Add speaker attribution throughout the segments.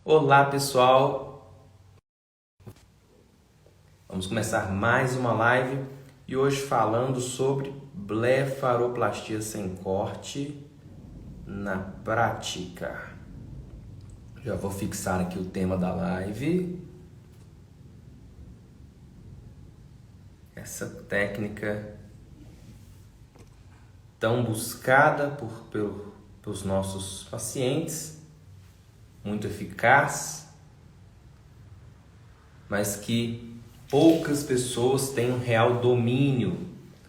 Speaker 1: Olá pessoal, vamos começar mais uma live e hoje falando sobre blefaroplastia sem corte na prática. Já vou fixar aqui o tema da live. Essa técnica tão buscada pelos nossos pacientes, muito eficaz, mas que poucas pessoas têm um real domínio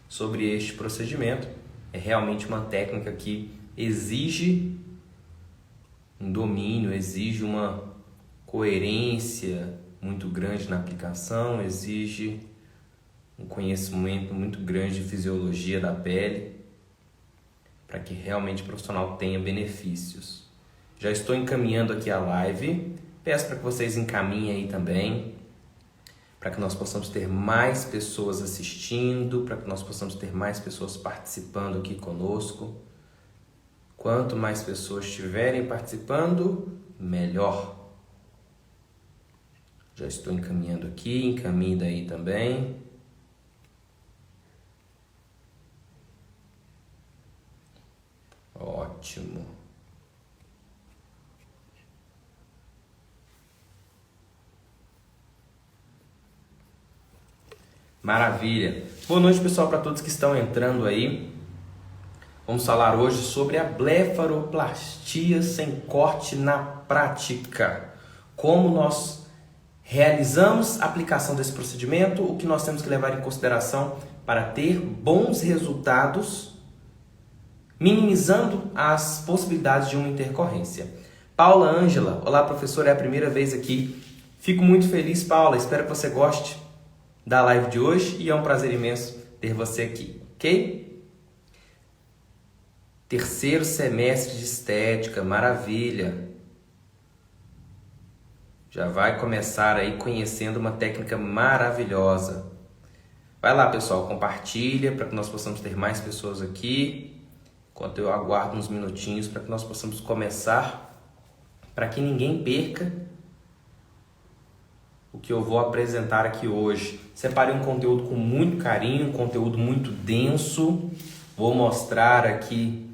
Speaker 1: sobre este procedimento. É realmente uma técnica que exige um domínio, exige uma coerência muito grande na aplicação, exige um conhecimento muito grande de fisiologia da pele, para que realmente o profissional tenha benefícios. Já estou encaminhando aqui a live, peço para que vocês encaminhem aí também, para que nós possamos ter mais pessoas assistindo, para que nós possamos ter mais pessoas participando aqui conosco. Quanto mais pessoas estiverem participando, melhor. Já estou encaminhando aqui, encaminhe daí também. Ótimo. Maravilha. Boa noite, pessoal, para todos que estão entrando aí. Vamos falar hoje sobre a blefaroplastia sem corte na prática. Como nós realizamos a aplicação desse procedimento, o que nós temos que levar em consideração para ter bons resultados, minimizando as possibilidades de uma intercorrência. Paula Ângela, olá professora, é a primeira vez aqui. Fico muito feliz, Paula, espero que você goste da live de hoje e é um prazer imenso ter você aqui, ok? Terceiro semestre de estética, maravilha! Já vai começar aí conhecendo uma técnica maravilhosa. Vai lá, pessoal, compartilha para que nós possamos ter mais pessoas aqui. Enquanto eu aguardo uns minutinhos para que nós possamos começar, para que ninguém perca o que eu vou apresentar aqui hoje. Separei um conteúdo com muito carinho, um conteúdo muito denso. Vou mostrar aqui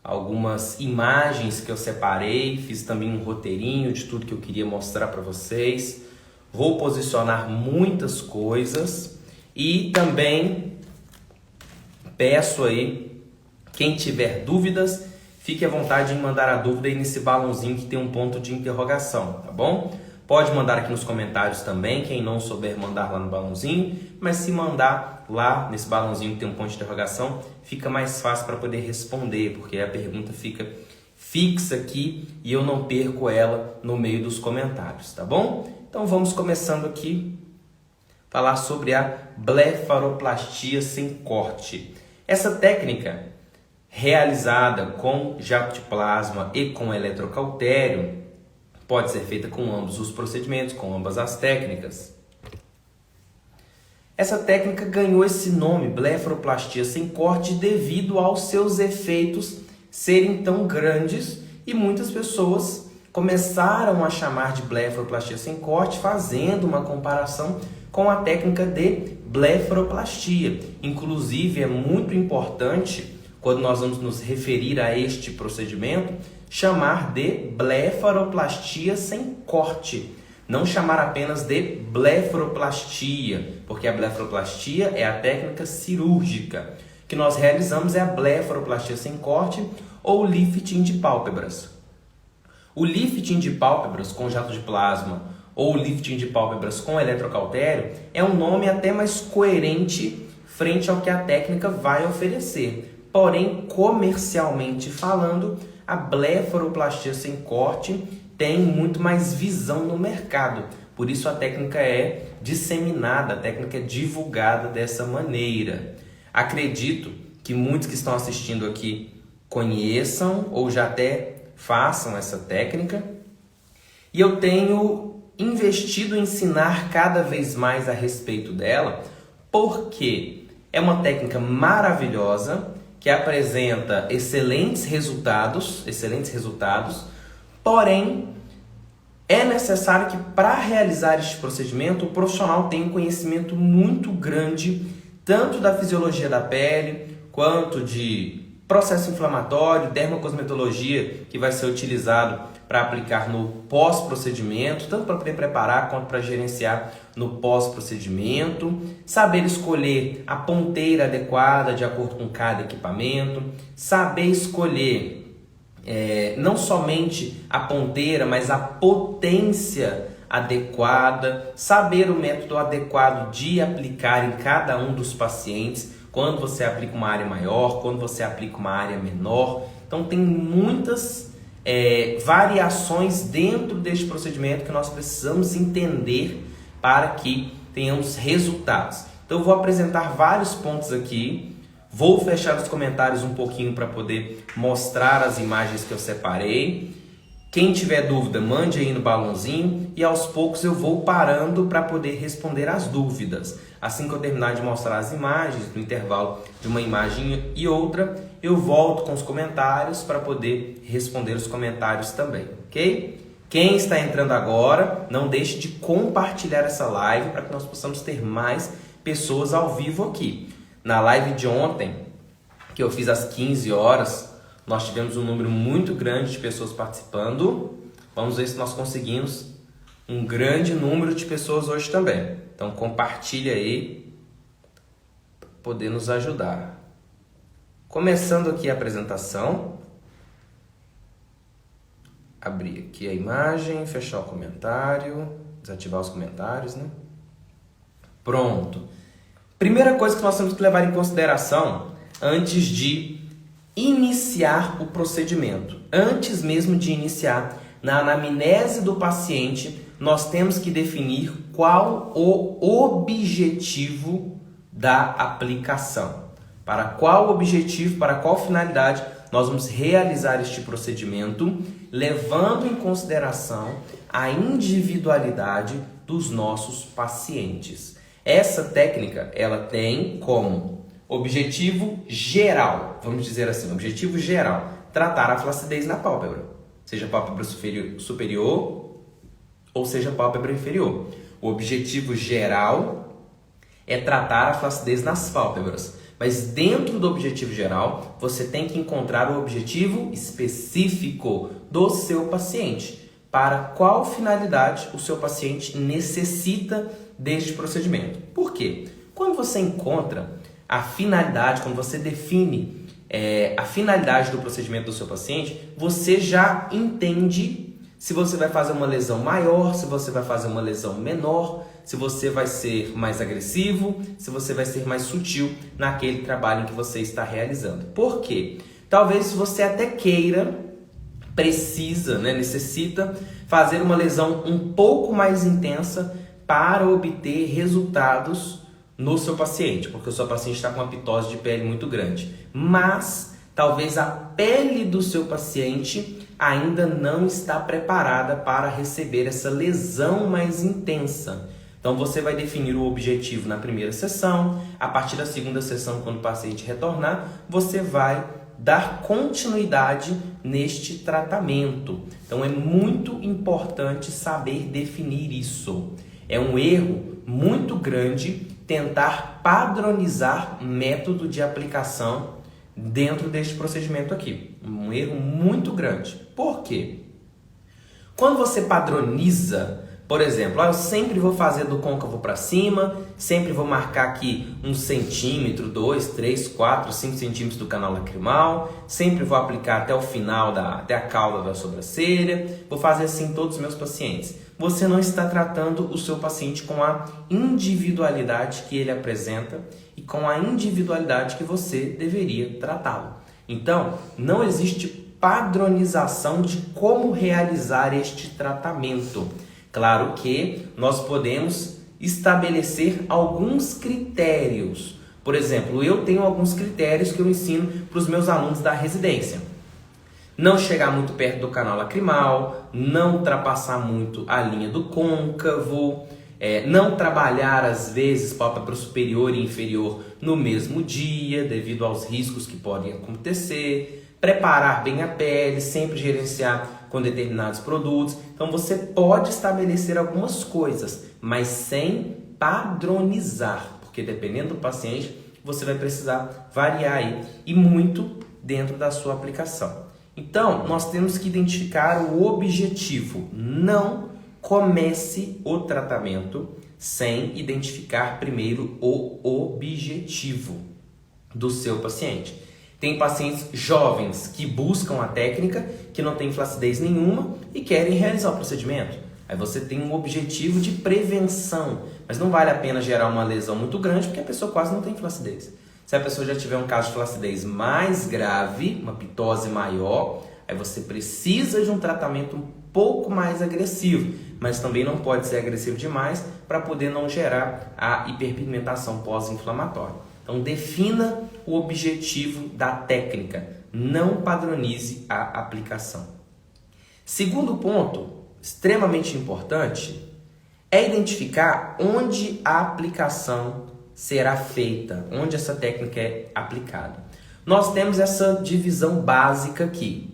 Speaker 1: algumas imagens que eu separei, fiz também um roteirinho de tudo que eu queria mostrar para vocês. Vou posicionar muitas coisas e também peço aí, quem tiver dúvidas, fique à vontade em mandar a dúvida aí nesse balãozinho que tem um ponto de interrogação, tá bom? Pode mandar aqui nos comentários também, quem não souber mandar lá no balãozinho, mas se mandar lá nesse balãozinho que tem um ponto de interrogação, fica mais fácil para poder responder, porque a pergunta fica fixa aqui e eu não perco ela no meio dos comentários, tá bom? Então vamos começando aqui a falar sobre a blefaroplastia sem corte. Essa técnica, realizada com jato de plasma e com eletrocautério, pode ser feita com ambos os procedimentos, com ambas as técnicas. Essa técnica ganhou esse nome, blefaroplastia sem corte, devido aos seus efeitos serem tão grandes e muitas pessoas começaram a chamar de blefaroplastia sem corte, fazendo uma comparação com a técnica de blefaroplastia. Inclusive, é muito importante, quando nós vamos nos referir a este procedimento, chamar de blefaroplastia sem corte. Não chamar apenas de blefaroplastia, porque a blefaroplastia é a técnica cirúrgica. O que nós realizamos é a blefaroplastia sem corte ou lifting de pálpebras. O lifting de pálpebras com jato de plasma ou lifting de pálpebras com eletrocautério é um nome até mais coerente frente ao que a técnica vai oferecer. Porém, comercialmente falando, a blefaroplastia sem corte tem muito mais visão no mercado. Por isso a técnica é disseminada, a técnica é divulgada dessa maneira. Acredito que muitos que estão assistindo aqui conheçam ou já até façam essa técnica. E eu tenho investido em ensinar cada vez mais a respeito dela, porque é uma técnica maravilhosa, que apresenta excelentes resultados, porém É necessário que, para realizar este procedimento, o profissional tenha um conhecimento muito grande, tanto da fisiologia da pele, quanto de processo inflamatório, dermocosmetologia, que vai ser utilizado para aplicar no pós-procedimento, tanto para poder preparar quanto para gerenciar no pós-procedimento, saber escolher a ponteira adequada de acordo com cada equipamento, saber escolher não somente a ponteira, mas a potência adequada, saber o método adequado de aplicar em cada um dos pacientes, quando você aplica uma área maior, quando você aplica uma área menor. Então tem muitas variações dentro deste procedimento que nós precisamos entender para que tenhamos resultados. Então eu vou apresentar vários pontos aqui. Vou fechar os comentários um pouquinho para poder mostrar as imagens que eu separei. Quem tiver dúvida, mande aí no balãozinho e aos poucos eu vou parando para poder responder as dúvidas. Assim que eu terminar de mostrar as imagens, no intervalo de uma imagem e outra, eu volto com os comentários para poder responder os comentários também, ok? Quem está entrando agora, não deixe de compartilhar essa live para que nós possamos ter mais pessoas ao vivo aqui. Na live de ontem, que eu fiz às 15 horas, nós tivemos um número muito grande de pessoas participando. Vamos ver se nós conseguimos um grande número de pessoas hoje também. Então compartilha aí para poder nos ajudar. Começando aqui a apresentação. Abrir aqui a imagem, fechar o comentário, desativar os comentários, né? Pronto. Primeira coisa que nós temos que levar em consideração antes de iniciar o procedimento, antes mesmo de iniciar, na anamnese do paciente, nós temos que definir qual o objetivo da aplicação. Para qual objetivo, para qual finalidade nós vamos realizar este procedimento, levando em consideração a individualidade dos nossos pacientes. Essa técnica, ela tem como objetivo geral, vamos dizer assim, objetivo geral, tratar a flacidez na pálpebra, seja pálpebra superior ou seja pálpebra inferior. O objetivo geral é tratar a flacidez nas pálpebras, mas dentro do objetivo geral, você tem que encontrar o objetivo específico do seu paciente. Para qual finalidade o seu paciente necessita deste procedimento. Por quê? Quando você encontra a finalidade, quando você define a finalidade do procedimento do seu paciente, você já entende se você vai fazer uma lesão maior, se você vai fazer uma lesão menor, se você vai ser mais agressivo, se você vai ser mais sutil naquele trabalho que você está realizando. Por quê? Talvez você até queira, precisa, necessita fazer uma lesão um pouco mais intensa para obter resultados no seu paciente, porque o seu paciente está com uma pitose de pele muito grande. Mas talvez a pele do seu paciente ainda não está preparada para receber essa lesão mais intensa. Então você vai definir o objetivo na primeira sessão. A partir da segunda sessão, quando o paciente retornar, você vai dar continuidade neste tratamento. Então é muito importante saber definir isso. É um erro muito grande tentar padronizar método de aplicação dentro deste procedimento aqui. Um erro muito grande. Por quê? Quando você padroniza, por exemplo, eu sempre vou fazer do côncavo para cima, sempre vou marcar aqui 1 centímetro, 2, 3, 4, 5 centímetros do canal lacrimal, sempre vou aplicar até o final, até a cauda da sobrancelha, vou fazer assim em todos os meus pacientes. Você não está tratando o seu paciente com a individualidade que ele apresenta e com a individualidade que você deveria tratá-lo. Então, não existe padronização de como realizar este tratamento. Claro que nós podemos estabelecer alguns critérios. Por exemplo, eu tenho alguns critérios que eu ensino para os meus alunos da residência. Não chegar muito perto do canal lacrimal, não ultrapassar muito a linha do côncavo, não trabalhar às vezes pálpebra superior e inferior no mesmo dia, devido aos riscos que podem acontecer, preparar bem a pele, sempre gerenciar com determinados produtos. Então você pode estabelecer algumas coisas, mas sem padronizar, porque dependendo do paciente, você vai precisar variar aí e muito dentro da sua aplicação. Então, nós temos que identificar o objetivo. Não comece o tratamento sem identificar primeiro o objetivo do seu paciente. Tem pacientes jovens que buscam a técnica, que não tem flacidez nenhuma e querem realizar o procedimento. Aí você tem um objetivo de prevenção, mas não vale a pena gerar uma lesão muito grande porque a pessoa quase não tem flacidez. Se a pessoa já tiver um caso de flacidez mais grave, uma pitose maior, aí você precisa de um tratamento um pouco mais agressivo, mas também não pode ser agressivo demais para poder não gerar a hiperpigmentação pós-inflamatória. Então defina o objetivo da técnica, não padronize a aplicação. Segundo ponto, extremamente importante, é identificar onde a aplicação será feita, onde essa técnica é aplicada. Nós temos essa divisão básica aqui.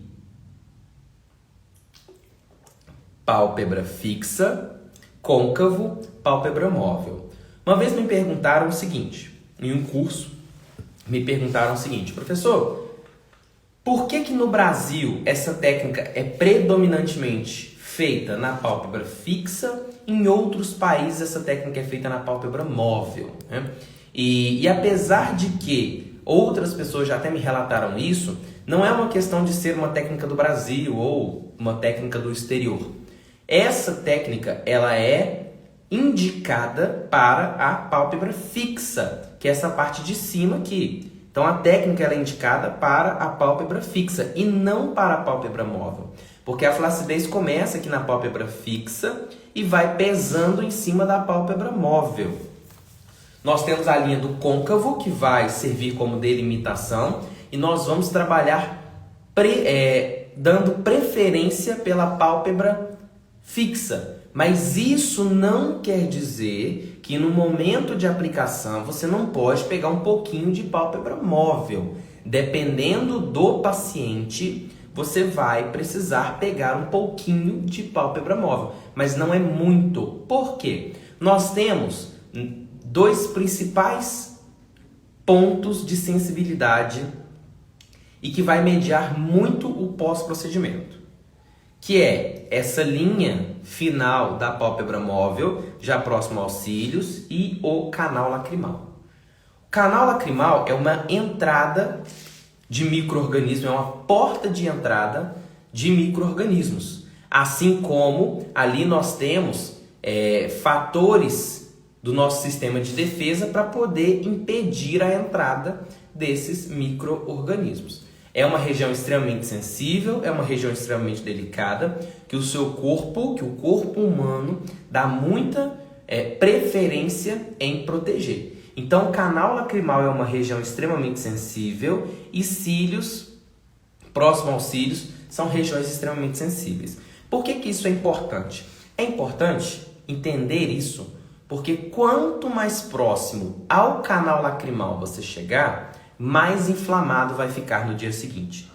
Speaker 1: Pálpebra fixa, côncavo, pálpebra móvel. Uma vez me perguntaram o seguinte, em um curso, me perguntaram o seguinte, professor, por que no Brasil essa técnica é predominantemente feita na pálpebra fixa, em outros países essa técnica é feita na pálpebra móvel, né? E apesar de que outras pessoas já até me relataram isso, não é uma questão de ser uma técnica do Brasil ou uma técnica do exterior. Essa técnica ela é indicada para a pálpebra fixa, que é essa parte de cima aqui. Então a técnica ela é indicada para a pálpebra fixa e não para a pálpebra móvel. Porque a flacidez começa aqui na pálpebra fixa e vai pesando em cima da pálpebra móvel. Nós temos a linha do côncavo, que vai servir como delimitação, e nós vamos trabalhar dando preferência pela pálpebra fixa. Mas isso não quer dizer que no momento de aplicação você não pode pegar um pouquinho de pálpebra móvel. Dependendo do paciente, você vai precisar pegar um pouquinho de pálpebra móvel, mas não é muito. Por quê? Nós temos dois principais pontos de sensibilidade e que vai mediar muito o pós-procedimento, que é essa linha final da pálpebra móvel, já próximo aos cílios, e o canal lacrimal. O canal lacrimal é uma entrada de micro-organismos, é uma porta de entrada de micro-organismos. Assim como ali nós temos fatores do nosso sistema de defesa para poder impedir a entrada desses micro-organismos. É uma região extremamente sensível, é uma região extremamente delicada, que o corpo humano dá muita preferência em proteger. Então, o canal lacrimal é uma região extremamente sensível e cílios, próximo aos cílios, são regiões extremamente sensíveis. Por que isso é importante? É importante entender isso, porque quanto mais próximo ao canal lacrimal você chegar, mais inflamado vai ficar no dia seguinte.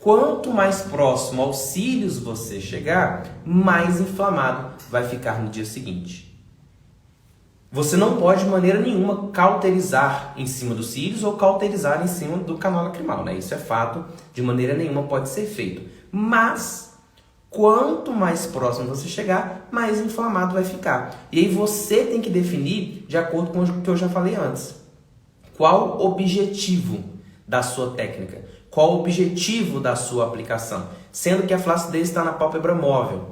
Speaker 1: Quanto mais próximo aos cílios você chegar, mais inflamado vai ficar no dia seguinte. Você não pode de maneira nenhuma cauterizar em cima dos cílios ou cauterizar em cima do canal lacrimal, né? Isso é fato, de maneira nenhuma pode ser feito. Mas, quanto mais próximo você chegar, mais inflamado vai ficar. E aí você tem que definir de acordo com o que eu já falei antes. Qual o objetivo da sua técnica? Qual o objetivo da sua aplicação? Sendo que a flacidez está na pálpebra móvel.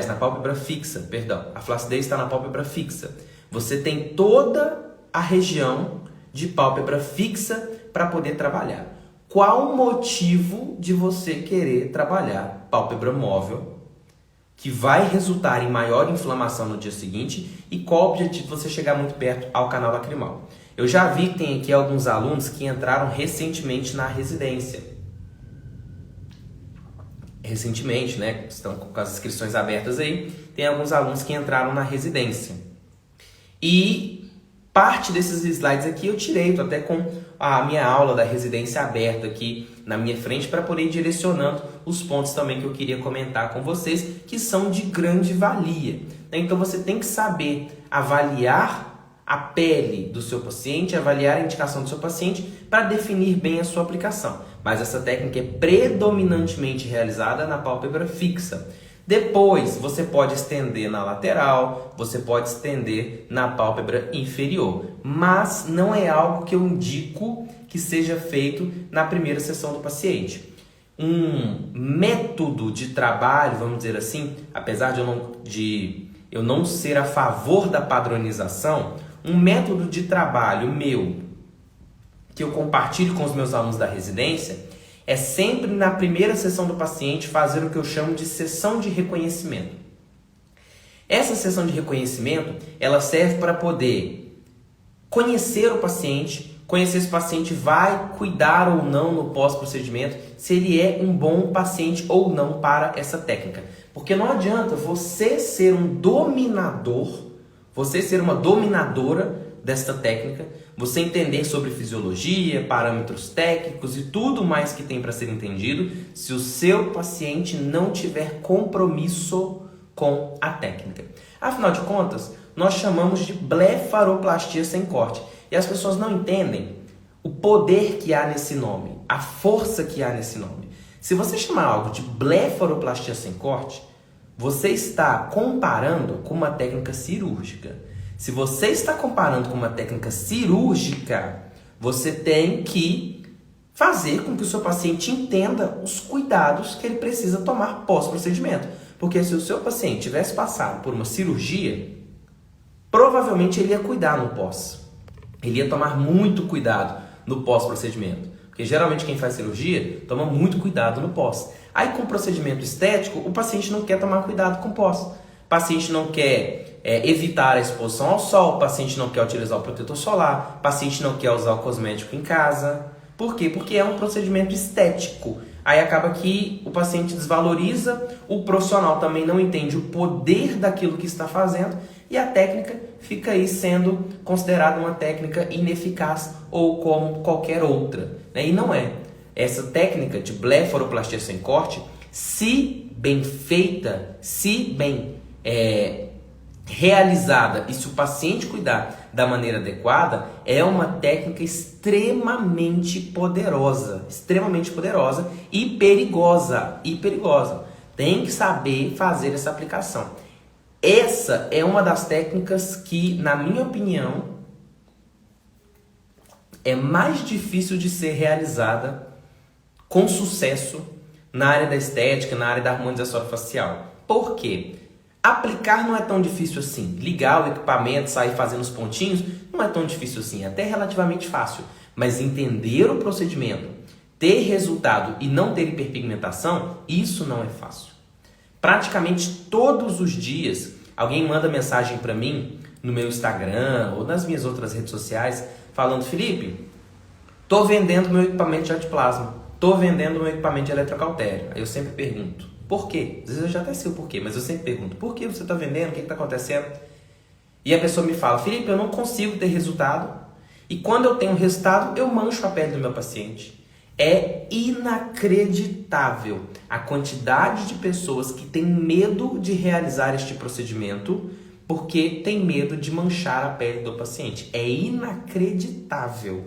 Speaker 1: Na pálpebra fixa, perdão. A flacidez está na pálpebra fixa. Você tem toda a região de pálpebra fixa para poder trabalhar. Qual o motivo de você querer trabalhar pálpebra móvel, que vai resultar em maior inflamação no dia seguinte, e qual o objetivo de você chegar muito perto ao canal lacrimal? Eu já vi que tem aqui alguns alunos que entraram recentemente na residência. Recentemente, né? Estão com as inscrições abertas aí. Tem alguns alunos que entraram na residência. E Parte desses slides aqui eu tirei, estou até com a minha aula da residência aberta aqui na minha frente para poder ir direcionando os pontos também que eu queria comentar com vocês, que são de grande valia. Então você tem que saber avaliar a pele do seu paciente, avaliar a indicação do seu paciente para definir bem a sua aplicação. Mas essa técnica é predominantemente realizada na pálpebra fixa. Depois, você pode estender na lateral, você pode estender na pálpebra inferior. Mas não é algo que eu indico que seja feito na primeira sessão do paciente. Um método de trabalho, vamos dizer assim, apesar de eu não ser a favor da padronização, um método de trabalho meu, que eu compartilho com os meus alunos da residência, é sempre na primeira sessão do paciente fazer o que eu chamo de sessão de reconhecimento. Essa sessão de reconhecimento, ela serve para poder conhecer o paciente, conhecer se o paciente vai cuidar ou não no pós-procedimento, se ele é um bom paciente ou não para essa técnica. Porque não adianta você ser um dominador, você ser uma dominadora desta técnica, você entender sobre fisiologia, parâmetros técnicos e tudo mais que tem para ser entendido, se o seu paciente não tiver compromisso com a técnica. Afinal de contas, nós chamamos de blefaroplastia sem corte. E as pessoas não entendem o poder que há nesse nome, a força que há nesse nome. Se você chamar algo de blefaroplastia sem corte, você está comparando com uma técnica cirúrgica. Se você está comparando com uma técnica cirúrgica, você tem que fazer com que o seu paciente entenda os cuidados que ele precisa tomar pós-procedimento. Porque se o seu paciente tivesse passado por uma cirurgia, provavelmente ele ia cuidar no pós. Ele ia tomar muito cuidado no pós-procedimento. Porque geralmente quem faz cirurgia toma muito cuidado no pós. Aí com o procedimento estético, o paciente não quer tomar cuidado com o pós. O paciente não quer evitar a exposição ao sol, o paciente não quer utilizar o protetor solar, o paciente não quer usar o cosmético em casa. Por quê? Porque é um procedimento estético. Aí acaba que o paciente desvaloriza, o profissional também não entende o poder daquilo que está fazendo e a técnica fica aí sendo considerada uma técnica ineficaz ou como qualquer outra. E não é. Essa técnica de blefaroplastia sem corte, se bem feita, se bem realizada e se o paciente cuidar da maneira adequada, é uma técnica extremamente poderosa e perigosa. Tem que saber fazer essa aplicação. Essa é uma das técnicas que, na minha opinião, é mais difícil de ser realizada com sucesso na área da estética, na área da harmonização orofacial. Por quê? Aplicar não é tão difícil assim. Ligar o equipamento, sair fazendo os pontinhos, não é tão difícil assim. É até relativamente fácil. Mas entender o procedimento, ter resultado e não ter hiperpigmentação, isso não é fácil. Praticamente todos os dias, alguém manda mensagem para mim no meu Instagram ou nas minhas outras redes sociais, falando: Felipe, tô vendendo meu equipamento de antiplasma, tô vendendo meu equipamento de eletrocautério. Aí eu sempre pergunto: por quê? Às vezes eu já até sei o porquê, mas eu sempre pergunto: por que você está vendendo? O que está acontecendo? E a pessoa me fala: Felipe, eu não consigo ter resultado. E quando eu tenho resultado, eu mancho a pele do meu paciente. É inacreditável a quantidade de pessoas que têm medo de realizar este procedimento porque tem medo de manchar a pele do paciente. É inacreditável.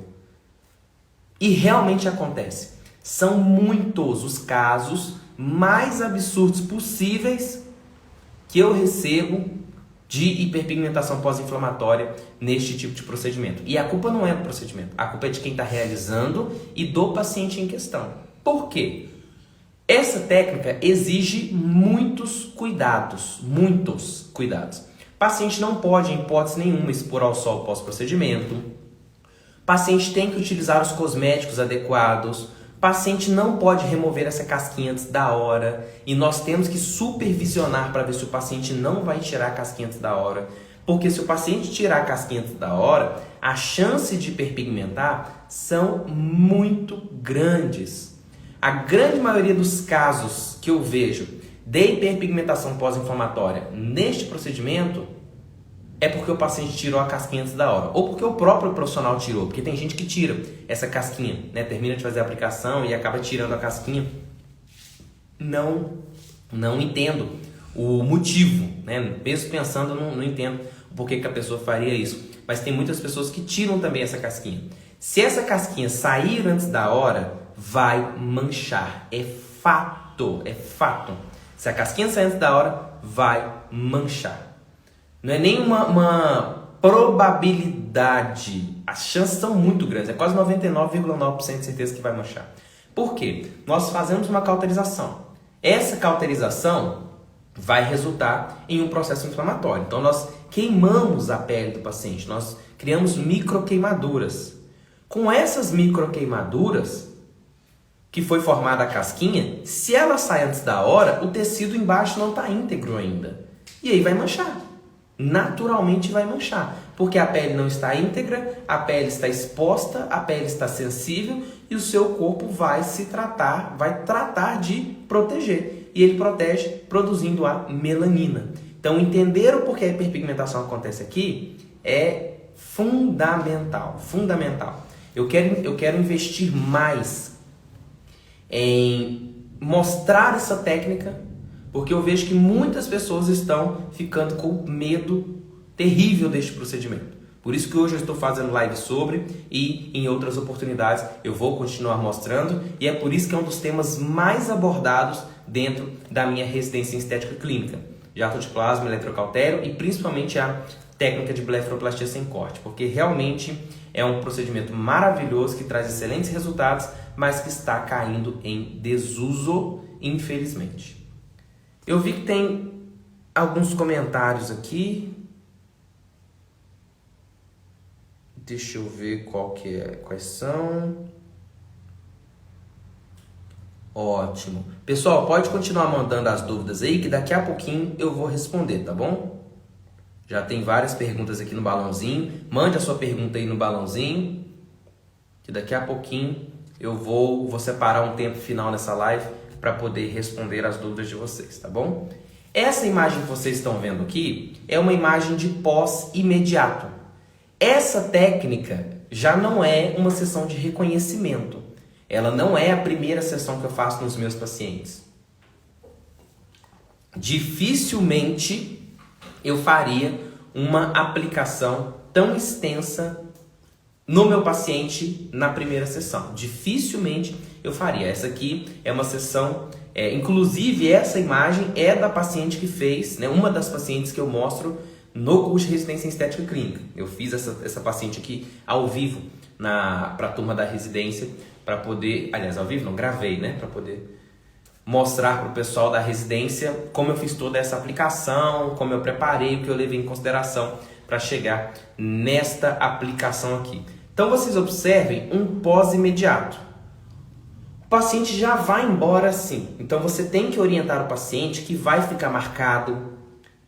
Speaker 1: E realmente acontece. São muitos os casos mais absurdos possíveis que eu recebo de hiperpigmentação pós-inflamatória neste tipo de procedimento. E a culpa não é do procedimento, a culpa é de quem está realizando e do paciente em questão. Por quê? Essa técnica exige muitos cuidados. O paciente não pode, em hipótese nenhuma, expor ao sol pós-procedimento. O paciente tem que utilizar os cosméticos adequados. O paciente não pode remover essa casquinha antes da hora e nós temos que supervisionar para ver se o paciente não vai tirar a casquinha antes da hora, porque se o paciente tirar a casquinha antes da hora, a chance de hiperpigmentar são muito grandes. A grande maioria dos casos que eu vejo de hiperpigmentação pós-inflamatória neste procedimento é porque o paciente tirou a casquinha antes da hora, ou porque o próprio profissional tirou, porque tem gente que tira essa casquinha, né? Termina de fazer a aplicação e acaba tirando a casquinha. Não entendo o motivo, né? Mesmo pensando, não entendo por que a pessoa faria isso. Mas tem muitas pessoas que tiram também essa casquinha. Se essa casquinha sair antes da hora, vai manchar. É fato, é fato. Se a casquinha sair antes da hora, vai manchar. Não é nem uma probabilidade. As chances são muito grandes. É quase 99,9% de certeza que vai manchar. Por quê? Nós fazemos uma cauterização. Essa cauterização vai resultar em um processo inflamatório. Então, nós queimamos a pele do paciente. Nós criamos microqueimaduras. Com essas microqueimaduras, que foi formada a casquinha, se ela sai antes da hora, o tecido embaixo não está íntegro ainda. E aí vai manchar. Naturalmente vai manchar. Porque a pele não está íntegra, a pele está exposta, a pele está sensível e o seu corpo vai tratar de proteger. E ele protege produzindo a melanina. Então, entender o porquê a hiperpigmentação acontece aqui é fundamental. Fundamental. Eu quero investir mais em mostrar essa técnica, porque eu vejo que muitas pessoas estão ficando com medo terrível deste procedimento. Por isso que hoje eu estou fazendo live sobre e em outras oportunidades eu vou continuar mostrando, e é por isso que é um dos temas mais abordados dentro da minha residência em estética clínica. Jato de plasma, eletrocautério e principalmente a técnica de blefaroplastia sem corte, porque realmente é um procedimento maravilhoso que traz excelentes resultados, mas que está caindo em desuso, infelizmente. Eu vi que tem alguns comentários aqui. Deixa eu ver quais são. Ótimo. Pessoal, pode continuar mandando as dúvidas aí, que daqui a pouquinho eu vou responder, tá bom? Já tem várias perguntas aqui no balãozinho. Mande a sua pergunta aí no balãozinho, que daqui a pouquinho eu vou separar um tempo final nessa live para poder responder as dúvidas de vocês, tá bom? Essa imagem que vocês estão vendo aqui é uma imagem de pós-imediato. Essa técnica já não é uma sessão de reconhecimento. Ela não é a primeira sessão que eu faço nos meus pacientes. Dificilmente eu faria uma aplicação tão extensa no meu paciente na primeira sessão. Dificilmente eu faria. Essa aqui é uma sessão, inclusive essa imagem é da paciente que fez, né, uma das pacientes que eu mostro no curso de residência em estética clínica. Eu fiz essa paciente aqui ao vivo para a turma da residência, para poder, aliás, ao vivo não, gravei, né, para poder mostrar para o pessoal da residência como eu fiz toda essa aplicação, como eu preparei, o que eu levei em consideração para chegar nesta aplicação aqui. Então vocês observem um pós-imediato. O paciente já vai embora assim. Então você tem que orientar o paciente que vai ficar marcado,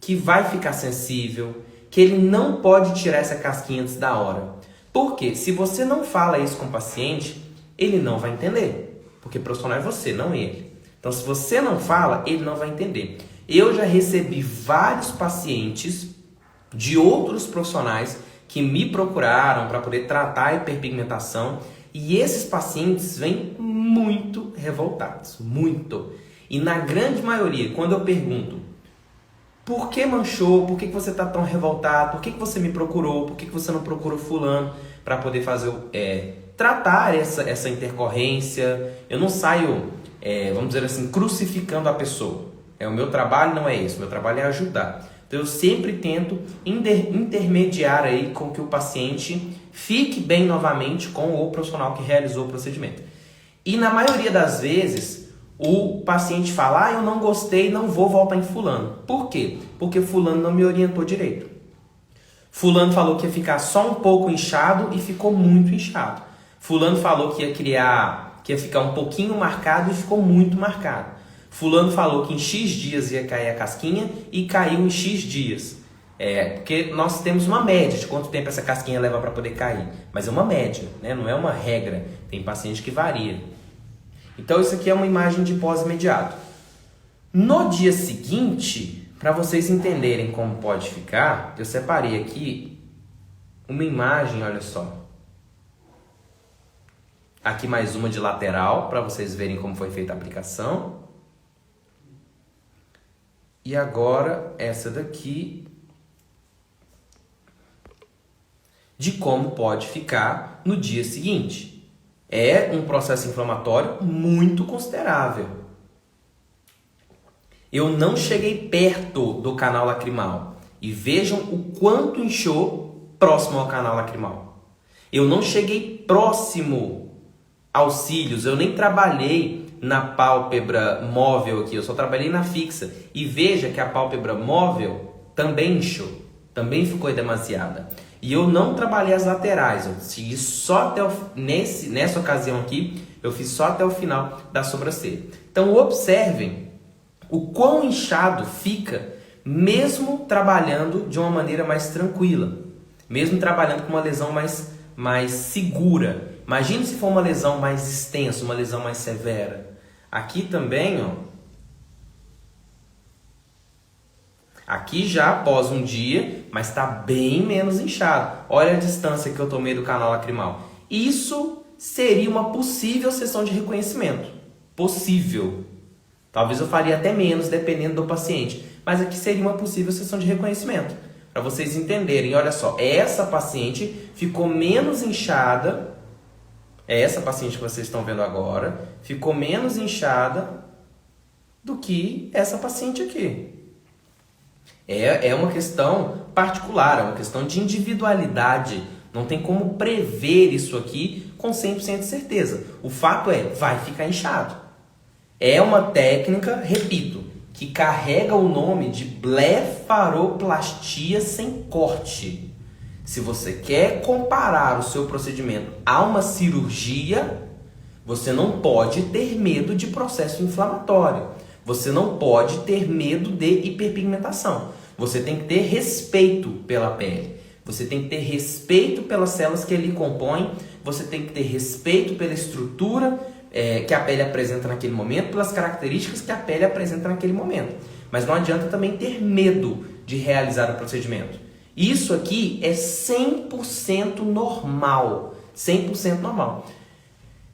Speaker 1: que vai ficar sensível, que ele não pode tirar essa casquinha antes da hora. Por quê? Se você não fala isso com o paciente, ele não vai entender. Porque o profissional é você, não ele. Então, se você não fala, ele não vai entender. Eu já recebi vários pacientes de outros profissionais que me procuraram para poder tratar a hiperpigmentação, e esses pacientes vêm muito revoltados, muito. E na grande maioria, quando eu pergunto por que manchou, por que você está tão revoltado, por que você me procurou, por que você não procurou fulano para poder fazer tratar essa intercorrência, eu não saio, vamos dizer assim, crucificando a pessoa. O meu trabalho não é esse, o meu trabalho é ajudar. Então eu sempre tento intermediar aí com que o paciente fique bem novamente com o profissional que realizou o procedimento. E na maioria das vezes o paciente fala, eu não gostei, não vou voltar em fulano. Por quê? Porque fulano não me orientou direito. Fulano falou que ia ficar só um pouco inchado e ficou muito inchado. Fulano falou que ia ficar um pouquinho marcado e ficou muito marcado. Fulano falou que em X dias ia cair a casquinha e caiu em X dias. Porque nós temos uma média de quanto tempo essa casquinha leva para poder cair. Mas é uma média, né? Não é uma regra. Tem paciente que varia. Então isso aqui é uma imagem de pós-imediato. No dia seguinte, Para vocês entenderem como pode ficar, eu separei aqui uma imagem, olha só. Aqui mais uma de lateral, para vocês verem como foi feita a aplicação. E agora essa daqui, de como pode ficar no dia seguinte. É um processo inflamatório muito considerável. Eu não cheguei perto do canal lacrimal. E vejam o quanto inchou próximo ao canal lacrimal. Eu não cheguei próximo aos cílios, eu nem trabalhei na pálpebra móvel aqui, eu só trabalhei na fixa. E veja que a pálpebra móvel também inchou, também ficou demasiada. E eu não trabalhei as laterais, eu segui só até nessa ocasião aqui, eu fiz só até o final da sobrancelha. Então observem o quão inchado fica mesmo trabalhando de uma maneira mais tranquila, mesmo trabalhando com uma lesão mais segura. Imagine se for uma lesão mais extensa, uma lesão mais severa. Aqui também, ó. Aqui já após um dia, mas está bem menos inchado. Olha a distância que eu tomei do canal lacrimal. Isso seria uma possível sessão de reconhecimento. Possível. Talvez eu faria até menos, dependendo do paciente. Mas aqui seria uma possível sessão de reconhecimento. Para vocês entenderem, olha só. Essa paciente ficou menos inchada. Essa paciente que vocês estão vendo agora ficou menos inchada do que essa paciente aqui. É uma questão particular, é uma questão de individualidade. Não tem como prever isso aqui com 100% de certeza. O fato é, vai ficar inchado. É uma técnica, repito, que carrega o nome de blefaroplastia sem corte. Se você quer comparar o seu procedimento a uma cirurgia, você não pode ter medo de processo inflamatório. Você não pode ter medo de hiperpigmentação. Você tem que ter respeito pela pele. Você tem que ter respeito pelas células que ele compõe. Você tem que ter respeito pela estrutura que a pele apresenta naquele momento, pelas características que a pele apresenta naquele momento. Mas não adianta também ter medo de realizar o procedimento. Isso aqui é 100% normal. 100% normal.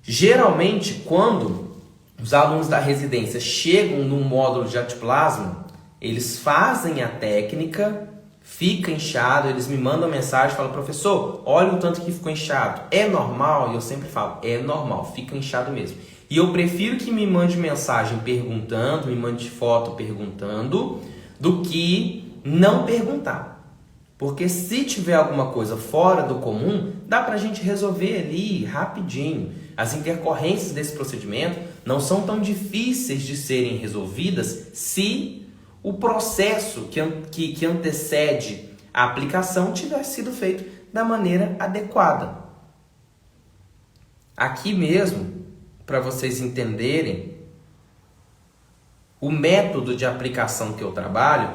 Speaker 1: Geralmente, quando os alunos da residência chegam no módulo de ectoplasma, eles fazem a técnica, fica inchado, eles me mandam mensagem e falam: professor, olha o tanto que ficou inchado. É normal? E eu sempre falo, é normal, fica inchado mesmo. E eu prefiro que me mande mensagem perguntando, me mande foto perguntando, do que não perguntar. Porque se tiver alguma coisa fora do comum, dá pra gente resolver ali rapidinho. As intercorrências desse procedimento não são tão difíceis de serem resolvidas se o processo que antecede a aplicação tiver sido feito da maneira adequada. Aqui mesmo, para vocês entenderem, o método de aplicação que eu trabalho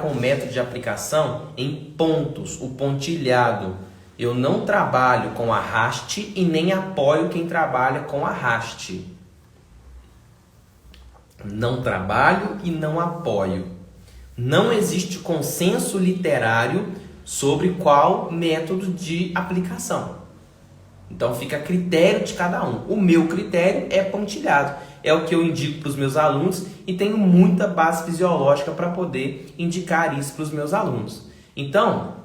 Speaker 1: com o método de aplicação em pontos, o pontilhado. Eu não trabalho com arraste e nem apoio quem trabalha com arraste. Não trabalho e não apoio. Não existe consenso literário sobre qual método de aplicação. Então fica a critério de cada um. O meu critério é pontilhado. É o que eu indico para os meus alunos e tenho muita base fisiológica para poder indicar isso para os meus alunos. Então,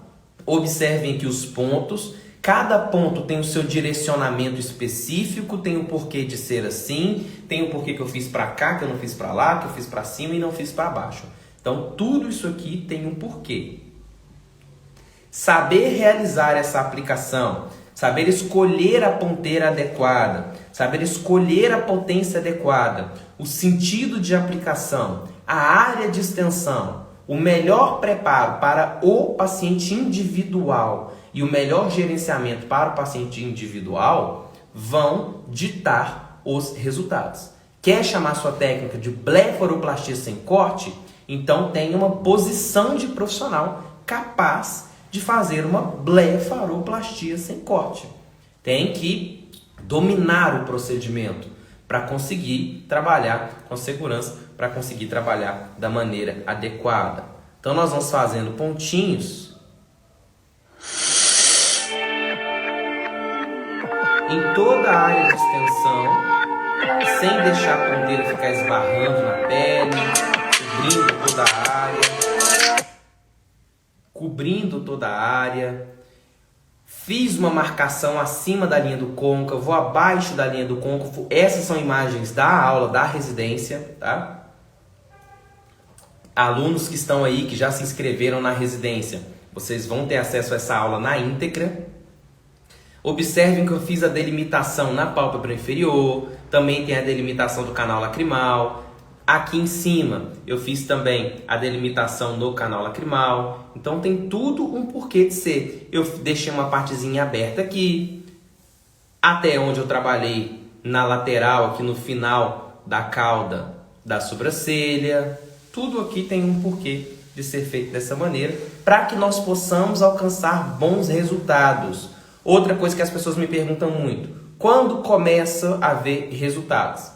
Speaker 1: observem aqui os pontos. Cada ponto tem o seu direcionamento específico, tem o porquê de ser assim, tem o porquê que eu fiz para cá, que eu não fiz para lá, que eu fiz para cima e não fiz para baixo. Então, tudo isso aqui tem um porquê. Saber realizar essa aplicação, saber escolher a ponteira adequada, saber escolher a potência adequada, o sentido de aplicação, a área de extensão, o melhor preparo para o paciente individual e o melhor gerenciamento para o paciente individual vão ditar os resultados. Quer chamar sua técnica de blefaroplastia sem corte? Então tenha uma posição de profissional capaz de fazer uma blefaroplastia sem corte. Tem que dominar o procedimento para conseguir trabalhar com segurança para conseguir trabalhar da maneira adequada. Então nós vamos fazendo pontinhos em toda a área de extensão, sem deixar a ponteira ficar esbarrando na pele, cobrindo toda a área. Fiz uma marcação acima da linha do côncavo, abaixo da linha do côncavo. Essas são imagens da aula da residência, tá? Alunos que estão aí, que já se inscreveram na residência, vocês vão ter acesso a essa aula na íntegra. Observem que eu fiz a delimitação na pálpebra inferior, também tem a delimitação do canal lacrimal. Aqui em cima eu fiz também a delimitação no canal lacrimal. Então tem tudo um porquê de ser. Eu deixei uma partezinha aberta aqui, até onde eu trabalhei na lateral, aqui no final da cauda da sobrancelha. Tudo aqui tem um porquê de ser feito dessa maneira, para que nós possamos alcançar bons resultados. Outra coisa que as pessoas me perguntam muito: quando começa a ver resultados?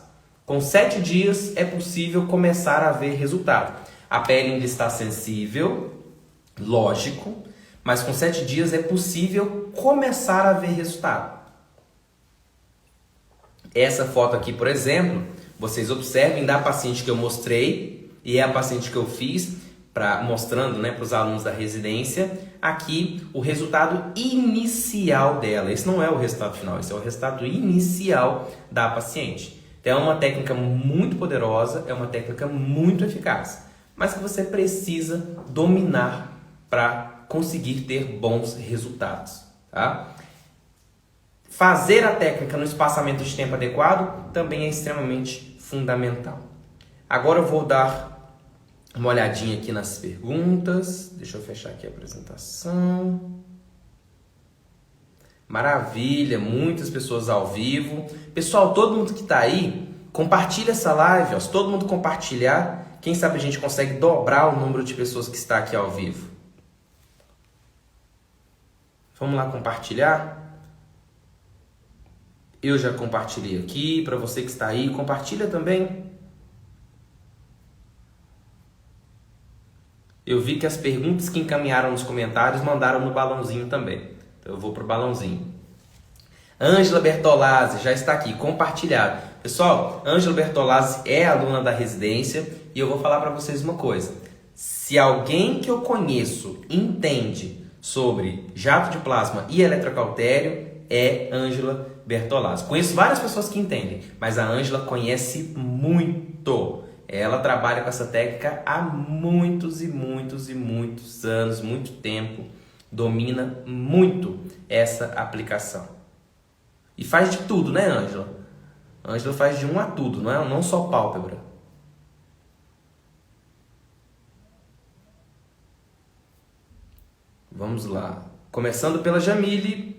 Speaker 1: Com 7 dias é possível começar a ver resultado. A pele ainda está sensível, lógico, mas com 7 dias é possível começar a ver resultado. Essa foto aqui, por exemplo, vocês observem da paciente que eu mostrei, e é a paciente que eu fiz, mostrando, né, para os alunos da residência, aqui o resultado inicial dela. Esse não é o resultado final, esse é o resultado inicial da paciente. Então é uma técnica muito poderosa, é uma técnica muito eficaz, mas que você precisa dominar para conseguir ter bons resultados, tá? Fazer a técnica no espaçamento de tempo adequado também é extremamente fundamental. Agora eu vou dar uma olhadinha aqui nas perguntas. Deixa eu fechar aqui a apresentação. Maravilha, muitas pessoas ao vivo. Pessoal, todo mundo que está aí, compartilha essa live. Ó. Se todo mundo compartilhar, quem sabe a gente consegue dobrar o número de pessoas que está aqui ao vivo. Vamos lá compartilhar? Eu já compartilhei aqui. Para você que está aí, compartilha também. Eu vi que as perguntas que encaminharam nos comentários mandaram no balãozinho também. Então eu vou para o balãozinho. Ângela Bertolazzi já está aqui, compartilhado. Pessoal, Ângela Bertolazzi é aluna da residência e eu vou falar para vocês uma coisa. Se alguém que eu conheço entende sobre jato de plasma e eletrocautério, é Ângela Bertolazzi. Conheço várias pessoas que entendem, mas a Ângela conhece muito. Ela trabalha com essa técnica há muitos e muitos e muitos anos, muito tempo. Domina muito essa aplicação. E faz de tudo, né, Ângela? Ângela faz de um a tudo, não só pálpebra. Vamos lá. Começando pela Jamile.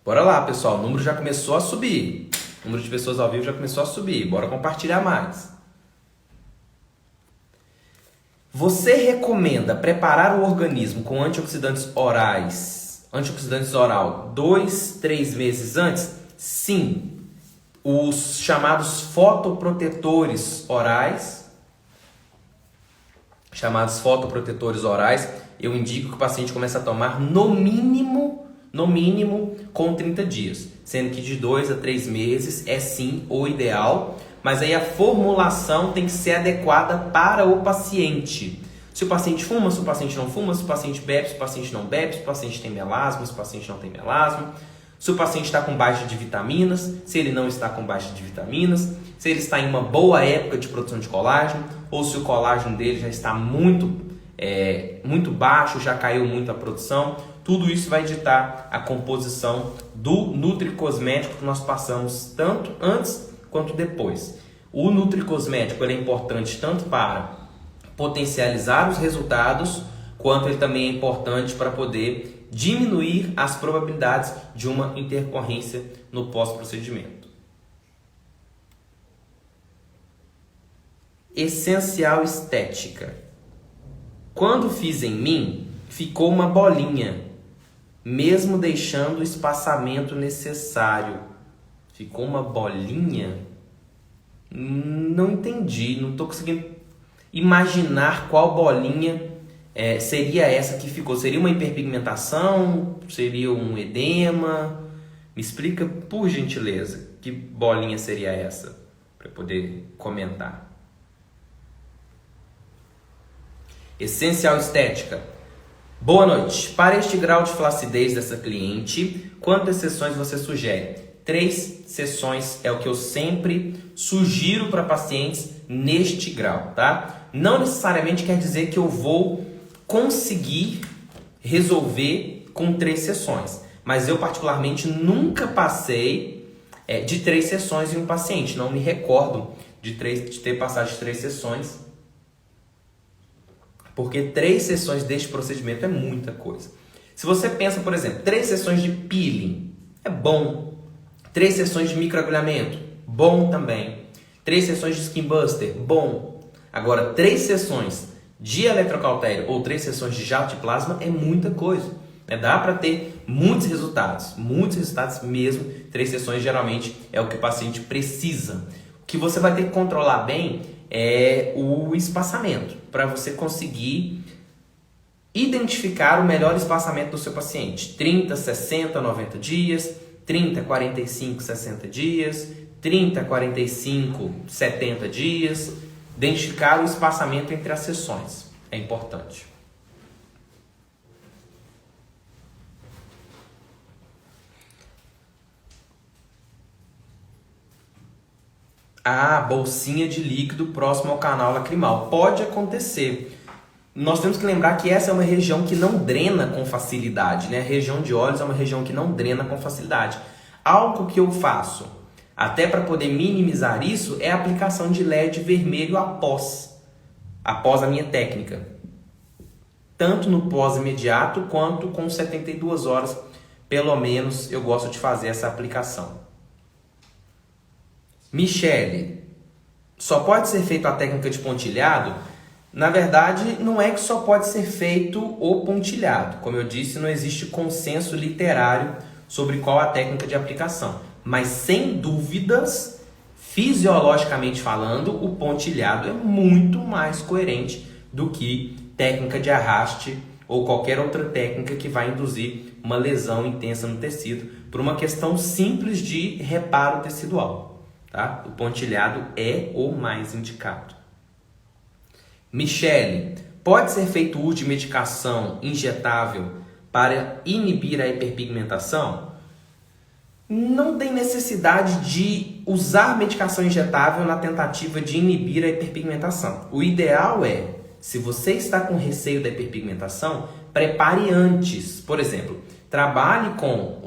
Speaker 1: Bora lá, pessoal. O número já começou a subir. O número de pessoas ao vivo já começou a subir. Bora compartilhar mais. Você recomenda preparar o organismo com antioxidantes orais, antioxidantes oral, 2-3 meses antes? Sim. Os chamados fotoprotetores orais, eu indico que o paciente comece a tomar no mínimo com 30 dias, sendo que de 2 a 3 meses é sim o ideal. Mas aí a formulação tem que ser adequada para o paciente. Se o paciente fuma, se o paciente não fuma, se o paciente bebe, se o paciente não bebe, se o paciente tem melasma, se o paciente não tem melasma, se o paciente está com baixa de vitaminas, se ele não está com baixa de vitaminas, se ele está em uma boa época de produção de colágeno, ou se o colágeno dele já está muito baixo, já caiu muito a produção. Tudo isso vai ditar a composição do nutricosmético que nós passamos tanto antes quanto depois. O nutricosmético ele é importante tanto para potencializar os resultados, quanto ele também é importante para poder diminuir as probabilidades de uma intercorrência no pós-procedimento. Essencial estética. Quando fiz em mim, ficou uma bolinha, mesmo deixando o espaçamento necessário. Ficou uma bolinha? Não entendi, não estou conseguindo imaginar qual bolinha seria essa que ficou. Seria uma hiperpigmentação? Seria um edema? Me explica, por gentileza, que bolinha seria essa, para eu poder comentar. Essencial Estética. Boa noite. Para este grau de flacidez dessa cliente, quantas sessões você sugere? 3 sessões é o que eu sempre sugiro para pacientes neste grau, tá? Não necessariamente quer dizer que eu vou conseguir resolver com 3 sessões, mas eu particularmente nunca passei de 3 sessões em um paciente. Não me recordo de ter passado de 3 sessões, porque 3 sessões deste procedimento é muita coisa. Se você pensa, por exemplo, 3 sessões de peeling, é bom. 3 sessões de microagulhamento, bom também. 3 sessões de skin buster, bom. Agora, 3 sessões de eletrocautério ou 3 sessões de jato de plasma é muita coisa. Dá para ter muitos resultados mesmo. 3 sessões geralmente é o que o paciente precisa. O que você vai ter que controlar bem é o espaçamento, para você conseguir identificar o melhor espaçamento do seu paciente. 30, 60, 90 dias, 30, 45, 60 dias, 30, 45, 70 dias. Identificar o espaçamento entre as sessões é importante. Bolsinha de líquido próximo ao canal lacrimal. Pode acontecer. Nós temos que lembrar que essa é uma região que não drena com facilidade, né? A região de olhos é uma região que não drena com facilidade. Algo que eu faço, até para poder minimizar isso, é a aplicação de LED vermelho após a minha técnica. Tanto no pós-imediato quanto com 72 horas, pelo menos, eu gosto de fazer essa aplicação. Michele, só pode ser feito a técnica de pontilhado? Na verdade, não é que só pode ser feito o pontilhado. Como eu disse, não existe consenso literário sobre qual a técnica de aplicação. Mas, sem dúvidas, fisiologicamente falando, o pontilhado é muito mais coerente do que técnica de arraste ou qualquer outra técnica que vai induzir uma lesão intensa no tecido por uma questão simples de reparo tecidual. Tá? O pontilhado é o mais indicado. Michele, pode ser feito uso de medicação injetável para inibir a hiperpigmentação? Não tem necessidade de usar medicação injetável na tentativa de inibir a hiperpigmentação. O ideal é, se você está com receio da hiperpigmentação, prepare antes. Por exemplo, trabalhe com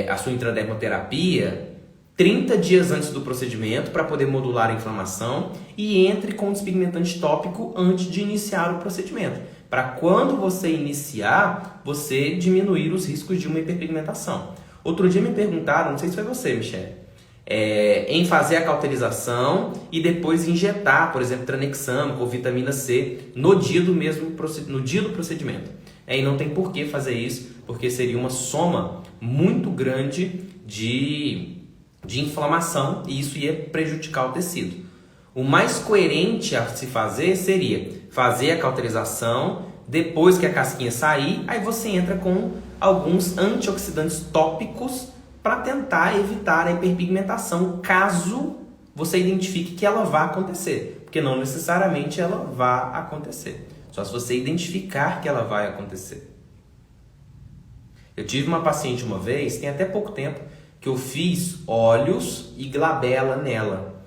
Speaker 1: a sua intradermoterapia 30 dias antes do procedimento para poder modular a inflamação e entre com despigmentante tópico antes de iniciar o procedimento. Para quando você iniciar, você diminuir os riscos de uma hiperpigmentação. Outro dia me perguntaram, não sei se foi você, Michele, em fazer a cauterização e depois injetar, por exemplo, tranexâmico ou vitamina C no dia do procedimento. E não tem por que fazer isso, porque seria uma soma muito grande de inflamação e isso ia prejudicar o tecido. O mais coerente a se fazer seria fazer a cauterização, depois que a casquinha sair, aí você entra com alguns antioxidantes tópicos para tentar evitar a hiperpigmentação, caso você identifique que ela vá acontecer, porque não necessariamente ela vai acontecer, só se você identificar que ela vai acontecer. Eu tive uma paciente uma vez, tem até pouco tempo, que eu fiz olhos e glabela nela.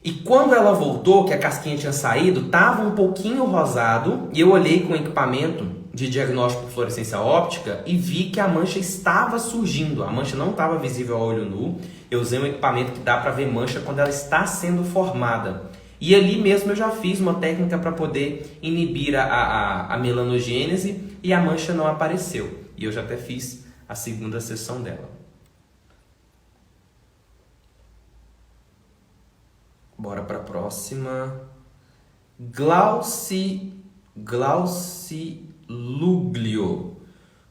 Speaker 1: E quando ela voltou, que a casquinha tinha saído, estava um pouquinho rosado, e eu olhei com o equipamento de diagnóstico por fluorescência óptica e vi que a mancha estava surgindo. A mancha não estava visível a olho nu. Eu usei um equipamento que dá para ver mancha quando ela está sendo formada. E ali mesmo eu já fiz uma técnica para poder inibir a melanogênese e a mancha não apareceu. E eu já até fiz a segunda sessão dela. Bora para a próxima. Glauciluglio.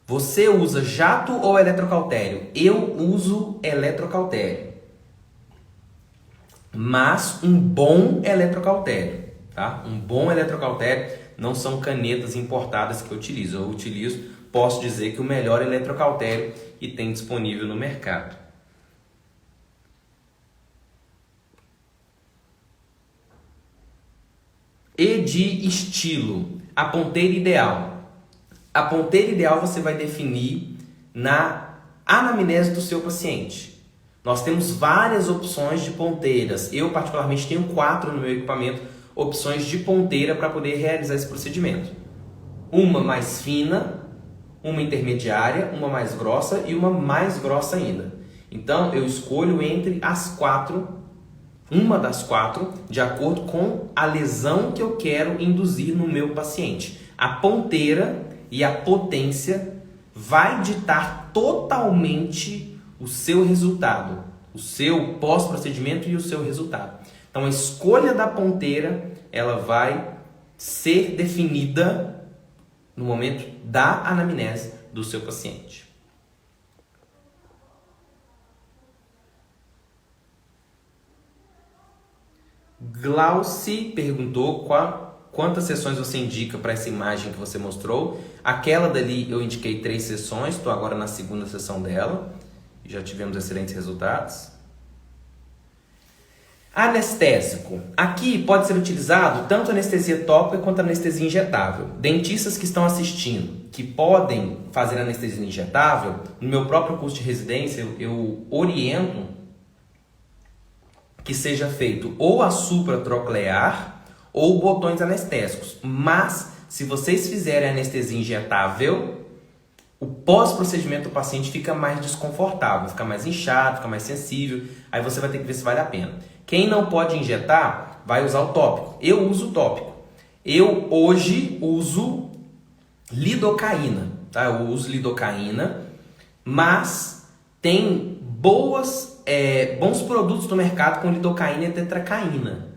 Speaker 1: Você usa jato ou eletrocautério? Eu uso eletrocautério. Mas um bom eletrocautério, tá? Um bom eletrocautério não são canetas importadas que eu utilizo. Eu utilizo, posso dizer que o melhor eletrocautério que tem disponível no mercado. E de estilo, a ponteira ideal. A ponteira ideal você vai definir na anamnese do seu paciente. Nós temos várias opções de ponteiras. Eu, particularmente, tenho 4 no meu equipamento, opções de ponteira para poder realizar esse procedimento. Uma mais fina, uma intermediária, uma mais grossa e uma mais grossa ainda. Então, eu escolho entre as 4, uma das 4, de acordo com a lesão que eu quero induzir no meu paciente. A ponteira e a potência vai ditar totalmente o seu resultado, o seu pós-procedimento e o seu resultado. Então, a escolha da ponteira, ela vai ser definida no momento da anamnese do seu paciente. Glauci perguntou quantas sessões você indica para essa imagem que você mostrou. Aquela dali eu indiquei 3 sessões, estou agora na 2ª sessão dela. Já tivemos excelentes resultados. Anestésico. Aqui pode ser utilizado tanto anestesia tópica quanto anestesia injetável. Dentistas que estão assistindo, que podem fazer anestesia injetável, no meu próprio curso de residência eu oriento que seja feito ou a supratroclear ou botões anestésicos. Mas, se vocês fizerem anestesia injetável, o pós-procedimento do paciente fica mais desconfortável, fica mais inchado, fica mais sensível. Aí você vai ter que ver se vale a pena. Quem não pode injetar, vai usar o tópico. Eu uso o tópico. Eu hoje uso lidocaína, tá? Eu uso lidocaína, mas tem bons produtos no mercado com lidocaína e tetracaína.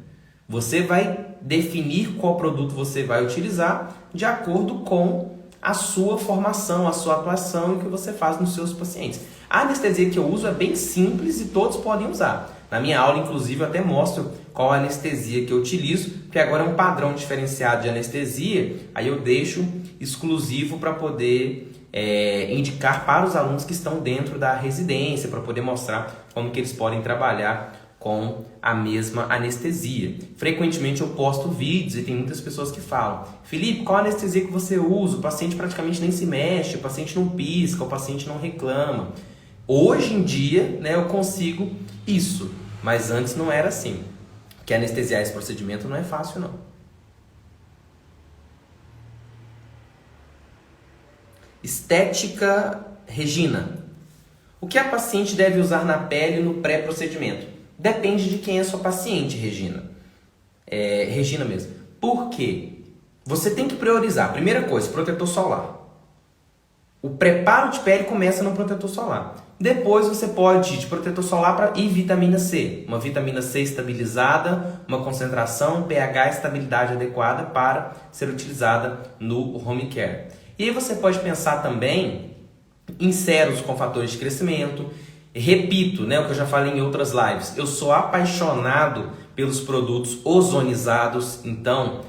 Speaker 1: Você vai definir qual produto você vai utilizar de acordo com a sua formação, a sua atuação e o que você faz nos seus pacientes. A anestesia que eu uso é bem simples e todos podem usar. Na minha aula, inclusive, eu até mostro qual a anestesia que eu utilizo, porque agora é um padrão diferenciado de anestesia, aí eu deixo exclusivo para poder indicar para os alunos que estão dentro da residência, para poder mostrar como que eles podem trabalhar com a mesma anestesia. Frequentemente eu posto vídeos e tem muitas pessoas que falam: Felipe, qual anestesia que você usa? O paciente praticamente nem se mexe, o paciente não pisca, o paciente não reclama. Hoje em dia, né, eu consigo isso, mas antes não era assim. Porque anestesiar esse procedimento não é fácil, não. Estética, Regina. O que a paciente deve usar na pele no pré-procedimento? Depende de quem é sua paciente, Regina. Regina mesmo. Por quê? Você tem que priorizar. Primeira coisa, protetor solar. O preparo de pele começa no protetor solar. Depois você pode ir de protetor solar e vitamina C. Uma vitamina C estabilizada, uma concentração, pH, estabilidade adequada para ser utilizada no home care. E aí você pode pensar também em séros com fatores de crescimento. Repito, né, o que eu já falei em outras lives. Eu sou apaixonado pelos produtos ozonizados. Então,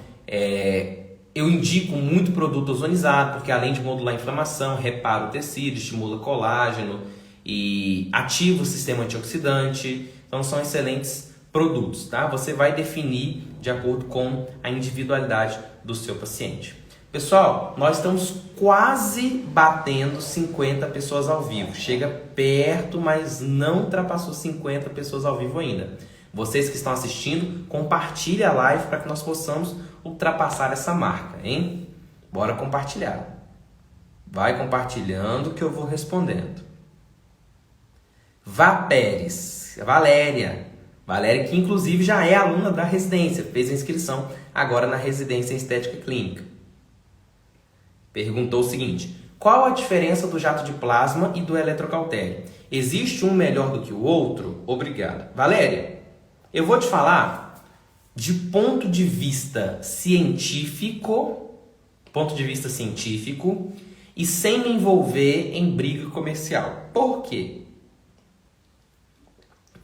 Speaker 1: eu indico muito produto ozonizado, porque além de modular a inflamação, repara o tecido, estimula colágeno e ativa o sistema antioxidante. Então são excelentes produtos, tá? Você vai definir de acordo com a individualidade do seu paciente. Pessoal, nós estamos quase batendo 50 pessoas ao vivo. Chega perto, mas não ultrapassou 50 pessoas ao vivo ainda. Vocês que estão assistindo, compartilhe a live para que nós possamos ultrapassar essa marca, hein? Bora compartilhar. Vai compartilhando que eu vou respondendo. Valéria, que inclusive já é aluna da residência, fez a inscrição agora na residência em estética clínica. Perguntou o seguinte: qual a diferença do jato de plasma e do eletrocautério? Existe um melhor do que o outro? Obrigado. Valéria, eu vou te falar de ponto de vista científico e sem me envolver em briga comercial. Por quê?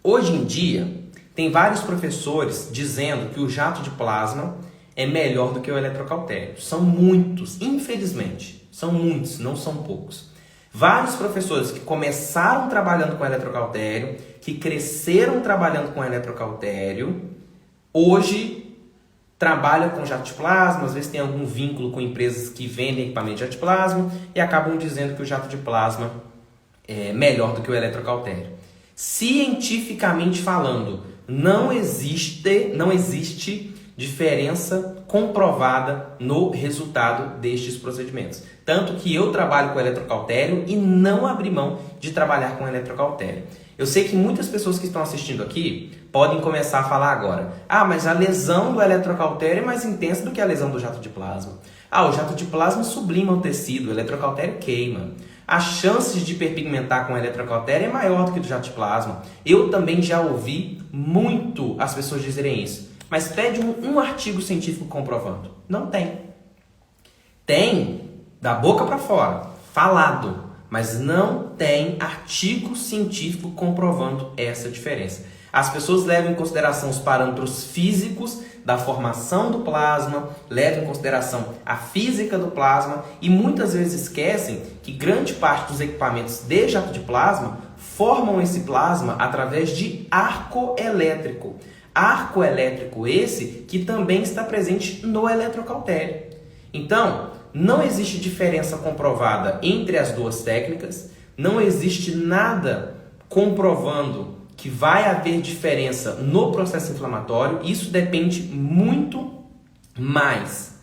Speaker 1: Hoje em dia, tem vários professores dizendo que o jato de plasma é melhor do que o eletrocautério. São muitos, infelizmente. São muitos, não são poucos. Vários professores que começaram trabalhando com eletrocautério, que cresceram trabalhando com eletrocautério, hoje trabalham com jato de plasma, às vezes tem algum vínculo com empresas que vendem equipamento de jato de plasma e acabam dizendo que o jato de plasma é melhor do que o eletrocautério. Cientificamente falando, não existe diferença comprovada no resultado destes procedimentos. Tanto que eu trabalho com eletrocautério e não abri mão de trabalhar com eletrocautério. Eu sei que muitas pessoas que estão assistindo aqui podem começar a falar agora: ah, mas a lesão do eletrocautério é mais intensa do que a lesão do jato de plasma. Ah, o jato de plasma sublima o tecido, o eletrocautério queima. As chances de hiperpigmentar com eletrocautério é maior do que do jato de plasma. Eu também já ouvi muito as pessoas dizerem isso. Mas pede um artigo científico comprovando. Não tem. Tem da boca para fora, falado, mas não tem artigo científico comprovando essa diferença. As pessoas levam em consideração os parâmetros físicos da formação do plasma, levam em consideração a física do plasma e muitas vezes esquecem que grande parte dos equipamentos de jato de plasma formam esse plasma através de arco elétrico. Arco elétrico esse que também está presente no eletrocautério. Então, não existe diferença comprovada entre as duas técnicas, não existe nada comprovando que vai haver diferença no processo inflamatório. Isso depende muito mais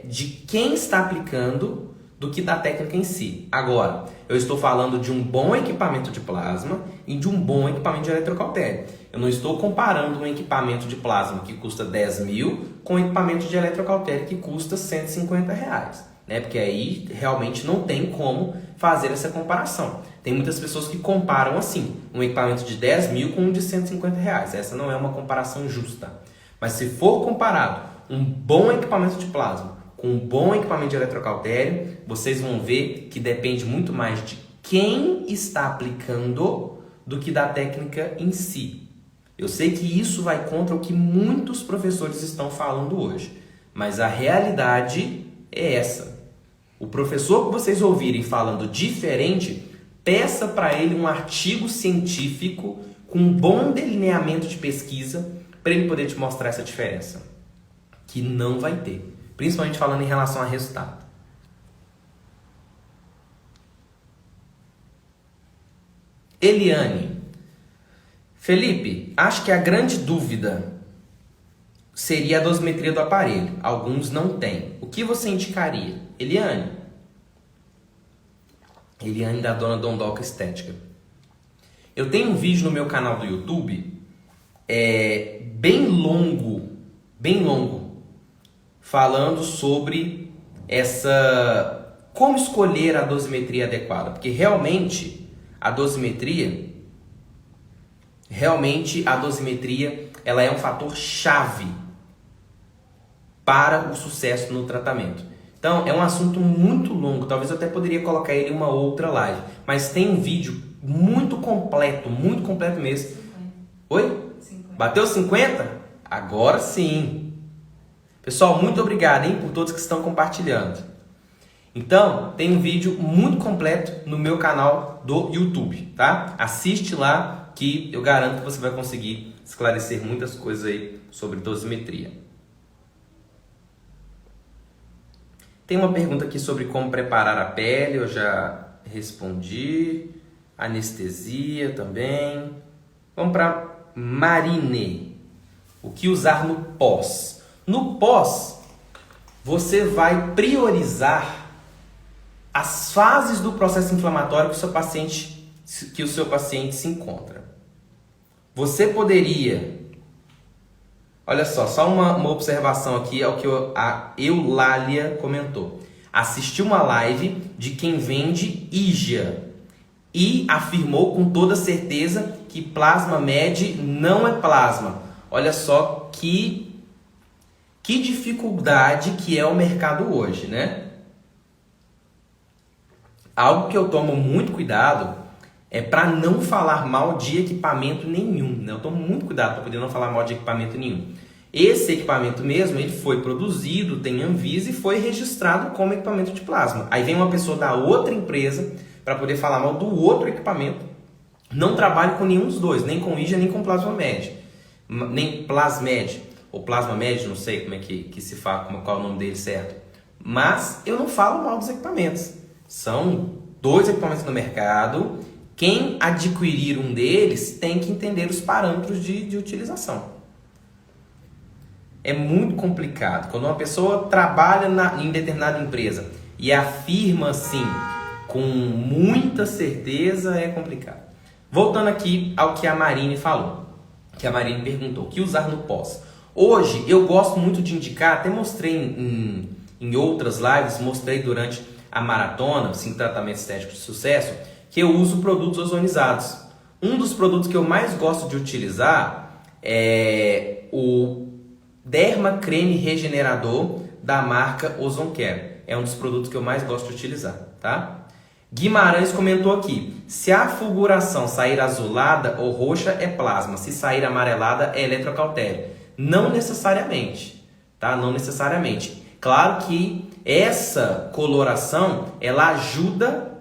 Speaker 1: de quem está aplicando do que da técnica em si. Agora, eu estou falando de um bom equipamento de plasma e de um bom equipamento de eletrocautério. Eu não estou comparando um equipamento de plasma que custa 10 mil com um equipamento de eletrocautério que custa 150 reais. Né? Porque aí realmente não tem como fazer essa comparação. Tem muitas pessoas que comparam assim, um equipamento de 10 mil com um de 150 reais. Essa não é uma comparação justa. Mas se for comparado um bom equipamento de plasma com um bom equipamento de eletrocautério, vocês vão ver que depende muito mais de quem está aplicando do que da técnica em si. Eu sei que isso vai contra o que muitos professores estão falando hoje, mas a realidade é essa. O professor que vocês ouvirem falando diferente, peça para ele um artigo científico com um bom delineamento de pesquisa para ele poder te mostrar essa diferença, que não vai ter. Principalmente falando em relação a resultado. Eliane. Felipe, acho que a grande dúvida seria a dosimetria do aparelho. Alguns não têm. O que você indicaria? Eliane. Eliane da Dona Dondoca Estética. Eu tenho um vídeo no meu canal do YouTube bem longo, falando sobre como escolher a dosimetria adequada, porque realmente a dosimetria ela é um fator chave para o sucesso no tratamento. Então é um assunto muito longo, talvez eu até poderia colocar ele em uma outra live, mas tem um vídeo muito completo mesmo. 50. Oi? 50. Bateu 50? Agora sim. Pessoal, muito obrigado, hein, por todos que estão compartilhando. Então, tem um vídeo muito completo no meu canal do YouTube, tá? Assiste lá que eu garanto que você vai conseguir esclarecer muitas coisas aí sobre dosimetria. Tem uma pergunta aqui sobre como preparar a pele, eu já respondi. Anestesia também. Vamos para Marine. O que usar no pós? No pós, você vai priorizar as fases do processo inflamatório que o seu paciente se encontra. Você poderia... Olha só uma observação aqui ao que a Eulália comentou. Assisti uma live de quem vende IJA e afirmou com toda certeza que plasma med não é plasma. Olha só que dificuldade que é o mercado hoje, né? Algo que eu tomo muito cuidado é para não falar mal de equipamento nenhum, né? Eu tomo muito cuidado para poder não falar mal de equipamento nenhum. Esse equipamento mesmo, ele foi produzido, tem Anvisa e foi registrado como equipamento de plasma. Aí vem uma pessoa da outra empresa para poder falar mal do outro equipamento. Não trabalho com nenhum dos dois, nem com IJA, nem com Plasmamed. Nem Plasmed, ou Plasmamed, não sei como é que se fala, qual é o nome dele certo. Mas eu não falo mal dos equipamentos. São 2 equipamentos no mercado. Quem adquirir um deles tem que entender os parâmetros de utilização. É muito complicado. Quando uma pessoa trabalha em determinada empresa e afirma assim, com muita certeza, é complicado. Voltando aqui ao que a Marine falou. Que a Marine perguntou, o que usar no pós? Hoje, eu gosto muito de indicar, até mostrei em outras lives, mostrei durante a maratona, 5 tratamentos estéticos de sucesso, que eu uso produtos ozonizados. Um dos produtos que eu mais gosto de utilizar é o Derma Creme Regenerador da marca Ozoncare. É um dos produtos que eu mais gosto de utilizar, tá? Guimarães comentou aqui, se a fulguração sair azulada ou roxa é plasma, se sair amarelada é eletrocautério. Não necessariamente, tá? Não necessariamente. Claro que essa coloração, ela ajuda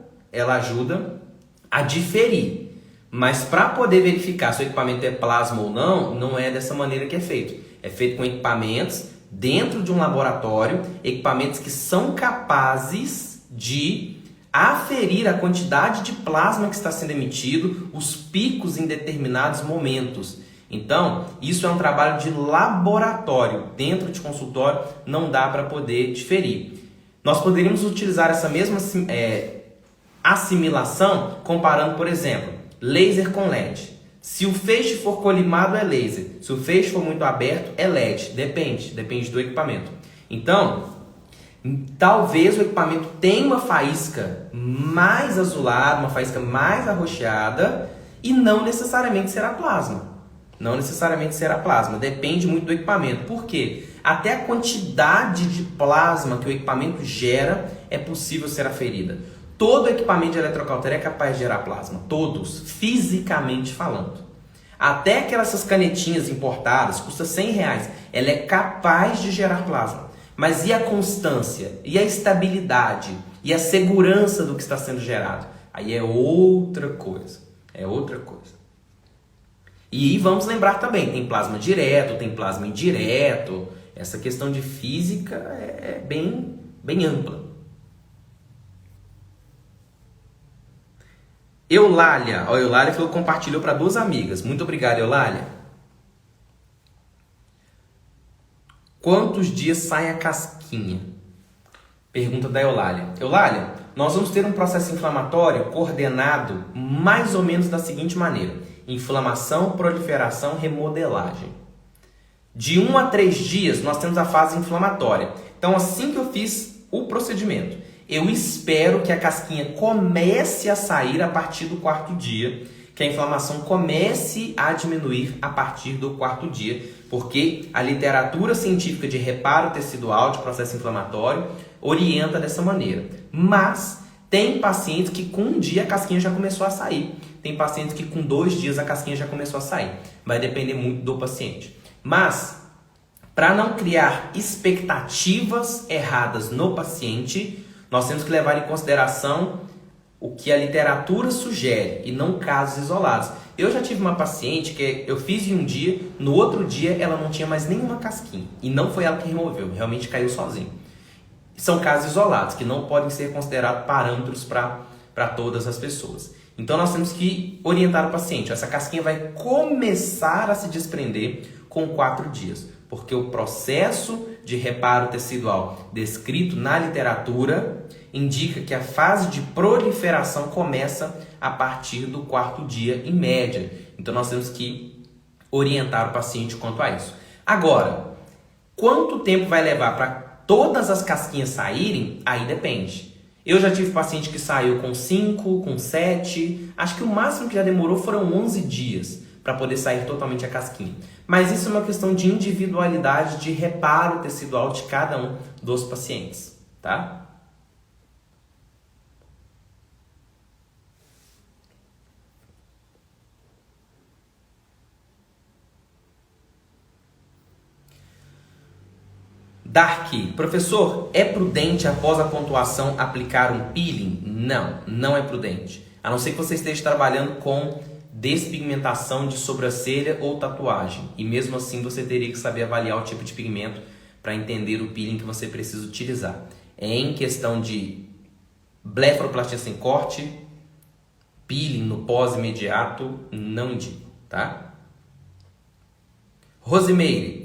Speaker 1: a diferir. Mas para poder verificar se o equipamento é plasma ou não, não é dessa maneira que é feito. É feito com equipamentos dentro de um laboratório, equipamentos que são capazes de aferir a quantidade de plasma que está sendo emitido, os picos em determinados momentos. Então, isso é um trabalho de laboratório. Dentro de consultório não dá para poder diferir. Nós poderíamos utilizar essa mesma assimilação comparando, por exemplo, laser com LED. Se o feixe for colimado, é laser. Se o feixe for muito aberto, é LED. Depende do equipamento. Então, talvez o equipamento tenha uma faísca mais azulada, uma faísca mais arroxeada e não necessariamente será plasma. Não necessariamente será plasma. Depende muito do equipamento. Por quê? Até a quantidade de plasma que o equipamento gera é possível ser aferida. Todo equipamento de eletrocautério é capaz de gerar plasma. Todos, fisicamente falando. Até aquelas canetinhas importadas, custa R$100. Ela é capaz de gerar plasma. Mas e a constância? E a estabilidade? E a segurança do que está sendo gerado? Aí é outra coisa. É outra coisa. E vamos lembrar também, tem plasma direto, tem plasma indireto. Essa questão de física é bem ampla. Eulália, ó, Eulália falou que compartilhou para 2 amigas. Muito obrigado, Eulália. Quantos dias sai a casquinha? Pergunta da Eulália. Eulália, nós vamos ter um processo inflamatório coordenado mais ou menos da seguinte maneira. Inflamação, proliferação, remodelagem. De 1 a 3 dias nós temos a fase inflamatória. Então assim que eu fiz o procedimento, eu espero que a casquinha comece a sair a partir do 4º dia, que a inflamação comece a diminuir a partir do 4º dia, porque a literatura científica de reparo tecidual de processo inflamatório orienta dessa maneira. Mas tem pacientes que com 1 dia a casquinha já começou a sair. Tem pacientes que com 2 dias a casquinha já começou a sair. Vai depender muito do paciente. Mas, para não criar expectativas erradas no paciente, nós temos que levar em consideração o que a literatura sugere e não casos isolados. Eu já tive uma paciente que eu fiz em 1 dia, no outro dia ela não tinha mais nenhuma casquinha. E não foi ela que removeu, realmente caiu sozinho. São casos isolados, que não podem ser considerados parâmetros para todas as pessoas. Então nós temos que orientar o paciente. Essa casquinha vai começar a se desprender com 4 dias. Porque o processo de reparo tecidual descrito na literatura indica que a fase de proliferação começa a partir do 4º dia em média. Então nós temos que orientar o paciente quanto a isso. Agora, quanto tempo vai levar para todas as casquinhas saírem? Aí depende. Eu já tive paciente que saiu com 5, com 7, acho que o máximo que já demorou foram 11 dias para poder sair totalmente a casquinha. Mas isso é uma questão de individualidade, de reparo tecidual de cada um dos pacientes, tá? Dark, professor, é prudente após a pontuação aplicar um peeling? Não, não é prudente. A não ser que você esteja trabalhando com despigmentação de sobrancelha ou tatuagem. E mesmo assim você teria que saber avaliar o tipo de pigmento para entender o peeling que você precisa utilizar. Em questão de blefaroplastia sem corte, peeling no pós-imediato, não indico, tá? Rosemary,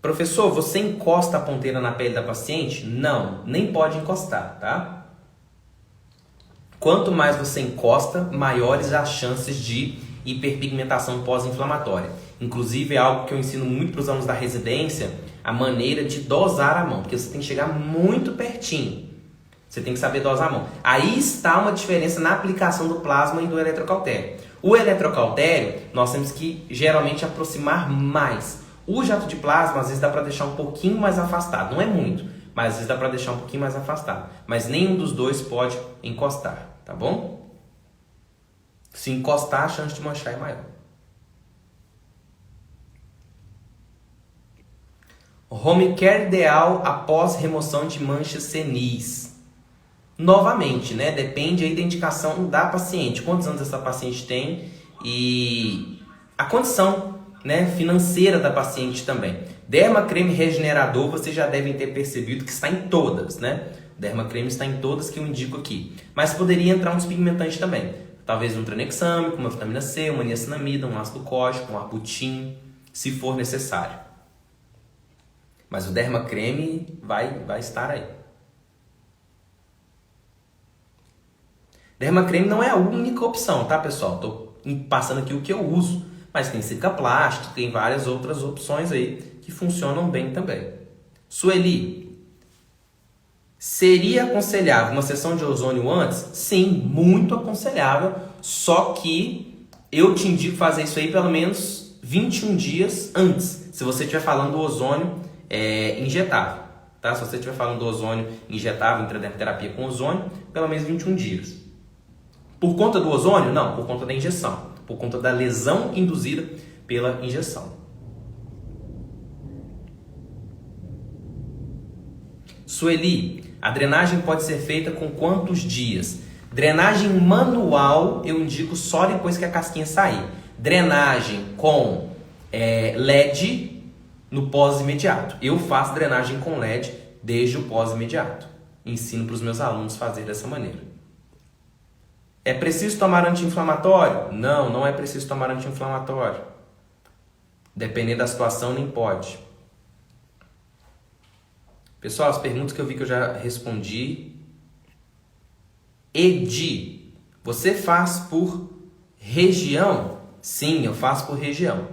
Speaker 1: professor, você encosta a ponteira na pele da paciente? Não, nem pode encostar, tá? Quanto mais você encosta, maiores as chances de hiperpigmentação pós-inflamatória. Inclusive é algo que eu ensino muito para os alunos da residência, a maneira de dosar a mão, porque você tem que chegar muito pertinho. Você tem que saber dosar a mão. Aí está uma diferença na aplicação do plasma e do eletrocautério. O eletrocautério, nós temos que geralmente aproximar mais. O jato de plasma, às vezes dá para deixar um pouquinho mais afastado. Não é muito, mas às vezes dá para deixar um pouquinho mais afastado. Mas nenhum dos dois pode encostar, tá bom? Se encostar, a chance de manchar é maior. Home care ideal após remoção de manchas senis. Novamente, né? Depende aí da indicação da paciente. Quantos anos essa paciente tem e a condição, né, financeira da paciente também. Dermacreme regenerador, vocês já devem ter percebido que está em todas, né? Dermacreme está em todas que eu indico aqui. Mas poderia entrar um despigmentante também. Talvez um tranexâmico, uma vitamina C, uma niacinamida, um ácido cóstico, um arbutin, se for necessário. Mas o dermacreme vai estar aí. Dermacreme não é a única opção, tá, pessoal? Estou passando aqui o que eu uso. Mas tem cicaplast, tem várias outras opções aí que funcionam bem também. Sueli, seria aconselhável uma sessão de ozônio antes? Sim, muito aconselhável. Só que eu te indico fazer isso aí pelo menos 21 dias antes. Se você estiver falando do ozônio injetável. Tá? Se você estiver falando do ozônio injetável, intradermoterapia com ozônio, pelo menos 21 dias. Por conta do ozônio? Não, por conta da injeção. Por conta da lesão induzida pela injeção. Sueli, a drenagem pode ser feita com quantos dias? Drenagem manual eu indico só depois que a casquinha sair. Drenagem com LED no pós-imediato. Eu faço drenagem com LED desde o pós-imediato. Ensino para os meus alunos fazer dessa maneira. É preciso tomar anti-inflamatório? Não, não é preciso tomar anti-inflamatório. Dependendo da situação, nem pode. Pessoal, as perguntas que eu vi que eu já respondi. Edi, você faz por região? Sim, eu faço por região.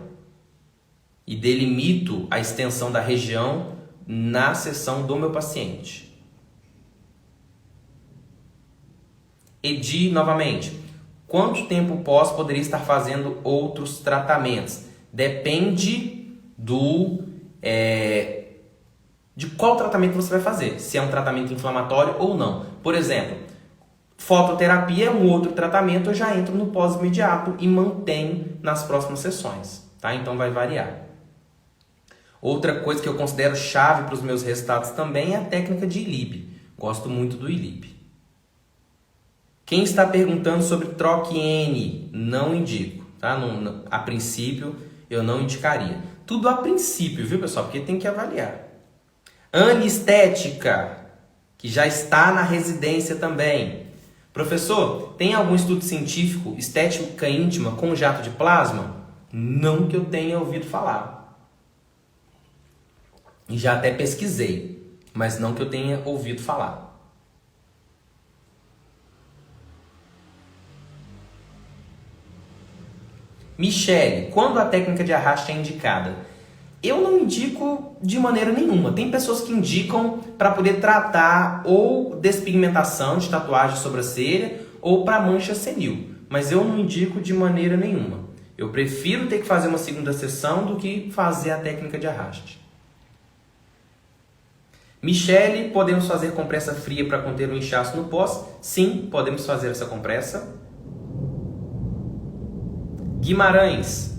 Speaker 1: E delimito a extensão da região na sessão do meu paciente. Edi, novamente, quanto tempo pós poderia estar fazendo outros tratamentos? Depende de qual tratamento você vai fazer. Se é um tratamento inflamatório ou não. Por exemplo, fototerapia é um outro tratamento, eu já entro no pós-imediato e mantenho nas próximas sessões. Tá? Então vai variar. Outra coisa que eu considero chave para os meus resultados também é a técnica de ILIB. Gosto muito do ILIB. Quem está perguntando sobre troque-N, não indico, tá? A princípio, eu não indicaria. Tudo a princípio, viu, pessoal? Porque tem que avaliar. Anestética, que já está na residência também. Professor, tem algum estudo científico, estética íntima com jato de plasma? Não que eu tenha ouvido falar. E já até pesquisei, mas não que eu tenha ouvido falar. Michele, quando a técnica de arraste é indicada? Eu não indico de maneira nenhuma. Tem pessoas que indicam para poder tratar ou despigmentação de tatuagem de sobrancelha ou para mancha senil. Mas eu não indico de maneira nenhuma. Eu prefiro ter que fazer uma segunda sessão do que fazer a técnica de arraste. Michele, podemos fazer compressa fria para conter o inchaço no pós? Sim, podemos fazer essa compressa. Guimarães,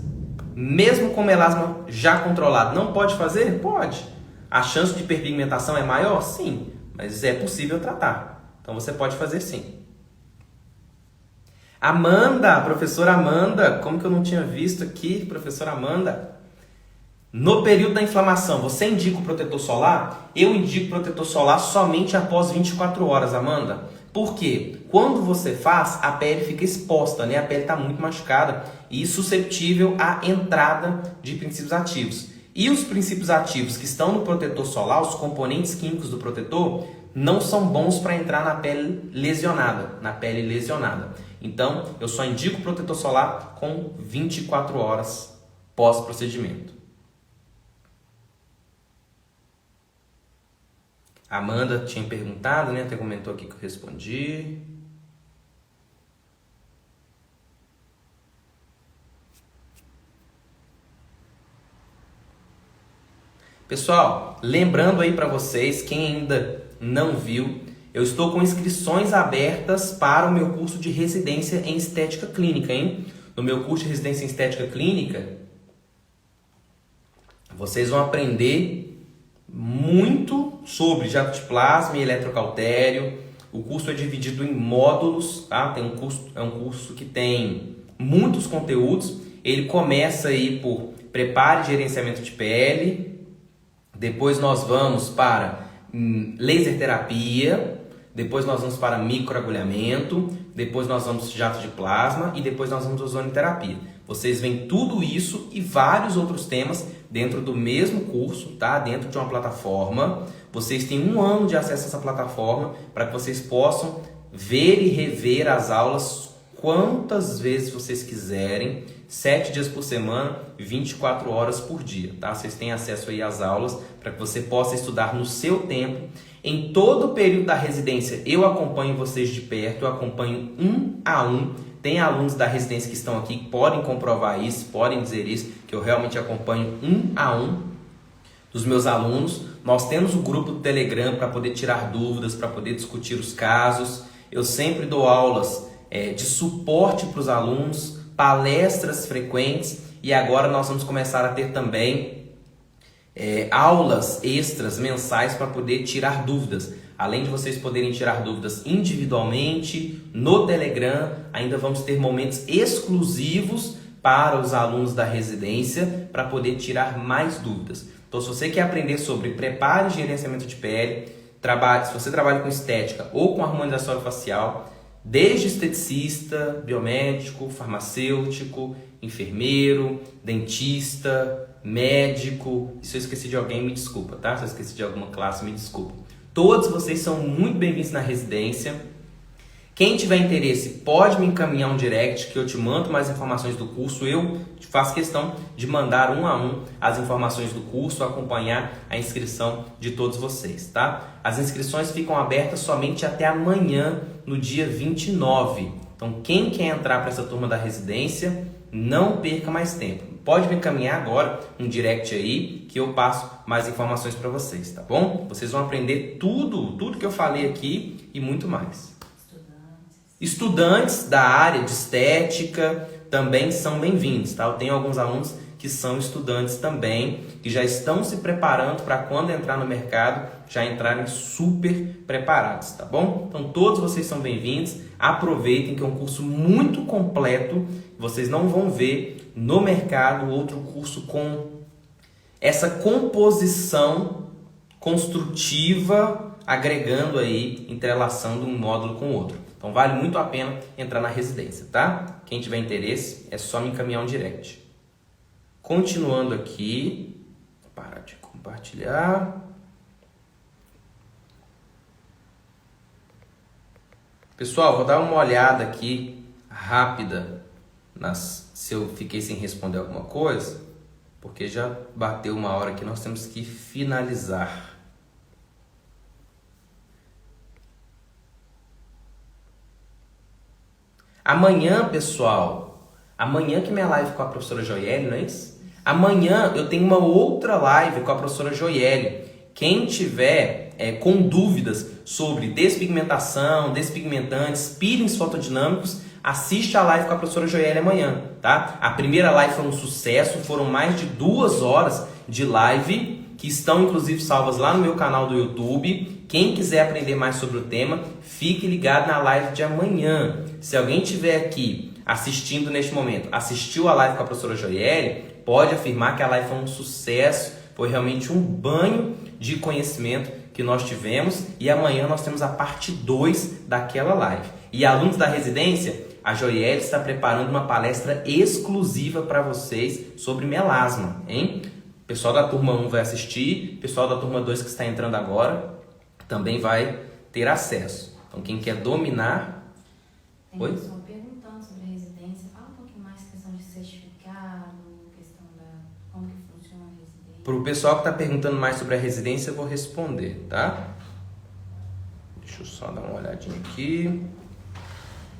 Speaker 1: mesmo com melasma já controlado, não pode fazer? Pode. A chance de hiperpigmentação é maior? Sim, mas é possível tratar. Então você pode fazer sim. Amanda, professora Amanda, como que eu não tinha visto aqui, professora Amanda? No período da inflamação, você indica o protetor solar? Eu indico protetor solar somente após 24 horas, Amanda. Por quê? Quando você faz, a pele fica exposta, né? A pele está muito machucada e susceptível à entrada de princípios ativos. E os princípios ativos que estão no protetor solar, os componentes químicos do protetor, não são bons para entrar na pele lesionada, Então, eu só indico o protetor solar com 24 horas pós-procedimento. A Amanda tinha perguntado, né? Até comentou aqui que eu respondi. Pessoal, lembrando aí para vocês, quem ainda não viu, eu estou com inscrições abertas para o meu curso de residência em estética clínica, hein? No meu curso de residência em estética clínica, vocês vão aprender muito sobre jato de plasma e eletrocautério. O curso é dividido em módulos, tá? É um curso que tem muitos conteúdos. Ele começa aí por preparo e gerenciamento de pele. Depois nós vamos para laser terapia. Depois nós vamos para microagulhamento. Depois nós vamos jato de plasma e depois nós vamos ozonioterapia. Vocês veem tudo isso e vários outros temas dentro do mesmo curso, tá? Dentro de uma plataforma. Vocês têm 1 ano de acesso a essa plataforma para que vocês possam ver e rever as aulas quantas vezes vocês quiserem, 7 dias por semana, 24 horas por dia, tá? Vocês têm acesso aí às aulas para que você possa estudar no seu tempo. Em todo o período da residência, eu acompanho vocês de perto, eu acompanho 1 a 1. Tem alunos da residência que estão aqui que podem comprovar isso, podem dizer isso, que eu realmente acompanho 1 a 1 dos meus alunos. Nós temos o grupo do Telegram para poder tirar dúvidas, para poder discutir os casos. Eu sempre dou aulas de suporte para os alunos, palestras frequentes e agora nós vamos começar a ter também aulas extras mensais para poder tirar dúvidas. Além de vocês poderem tirar dúvidas individualmente no Telegram, ainda vamos ter momentos exclusivos para os alunos da residência para poder tirar mais dúvidas. Então, se você quer aprender sobre preparo e gerenciamento de pele, se você trabalha com estética ou com harmonização facial, desde esteticista, biomédico, farmacêutico, enfermeiro, dentista, médico. Se eu esqueci de alguém, me desculpa, tá? Se eu esqueci de alguma classe, me desculpa. Todos vocês são muito bem-vindos na residência. Quem tiver interesse pode me encaminhar um direct que eu te mando mais informações do curso. Eu faço questão de mandar 1 a 1 as informações do curso, acompanhar a inscrição de todos vocês, tá? As inscrições ficam abertas somente até amanhã, no dia 29. Então, quem quer entrar para essa turma da residência, não perca mais tempo. Pode me encaminhar agora um direct aí que eu passo mais informações para vocês, tá bom? Vocês vão aprender tudo que eu falei aqui e muito mais. Estudantes da área de estética também são bem-vindos, tá? Eu tenho alguns alunos que são estudantes também, que já estão se preparando para quando entrar no mercado, já entrarem super preparados, tá bom? Então todos vocês são bem-vindos, aproveitem que é um curso muito completo, vocês não vão ver no mercado outro curso com essa composição construtiva, agregando aí, entrelaçando um módulo com o outro. Então vale muito a pena entrar na residência, tá? Quem tiver interesse, é só me encaminhar um direct. Continuando aqui, parar de compartilhar. Pessoal, vou dar uma olhada aqui rápida se eu fiquei sem responder alguma coisa, porque já bateu 1 hora que nós temos que finalizar. Amanhã, pessoal, amanhã que minha live com a professora Joiele, não é isso? Amanhã eu tenho uma outra live com a professora Joiele. Quem tiver com dúvidas sobre despigmentação, despigmentantes, peelings fotodinâmicos, assiste a live com a professora Joiele amanhã, tá? A primeira live foi um sucesso, foram mais de 2 horas de live que estão inclusive salvas lá no meu canal do YouTube. Quem quiser aprender mais sobre o tema, fique ligado na live de amanhã. Se alguém estiver aqui assistindo neste momento, assistiu a live com a professora Joiele, pode afirmar que a live foi um sucesso, foi realmente um banho de conhecimento que nós tivemos, e amanhã nós temos a parte 2 daquela live. E alunos da residência, a Joiele está preparando uma palestra exclusiva para vocês sobre melasma, hein? O pessoal da turma 1 vai assistir, o pessoal da turma 2 que está entrando agora também vai ter acesso. Então quem quer dominar...
Speaker 2: Tem pessoal perguntando sobre a residência, fala um pouquinho mais questão de certificado, questão da como que funciona a residência.
Speaker 1: Para o pessoal que está perguntando mais sobre a residência, eu vou responder, tá? Deixa eu só dar uma olhadinha aqui.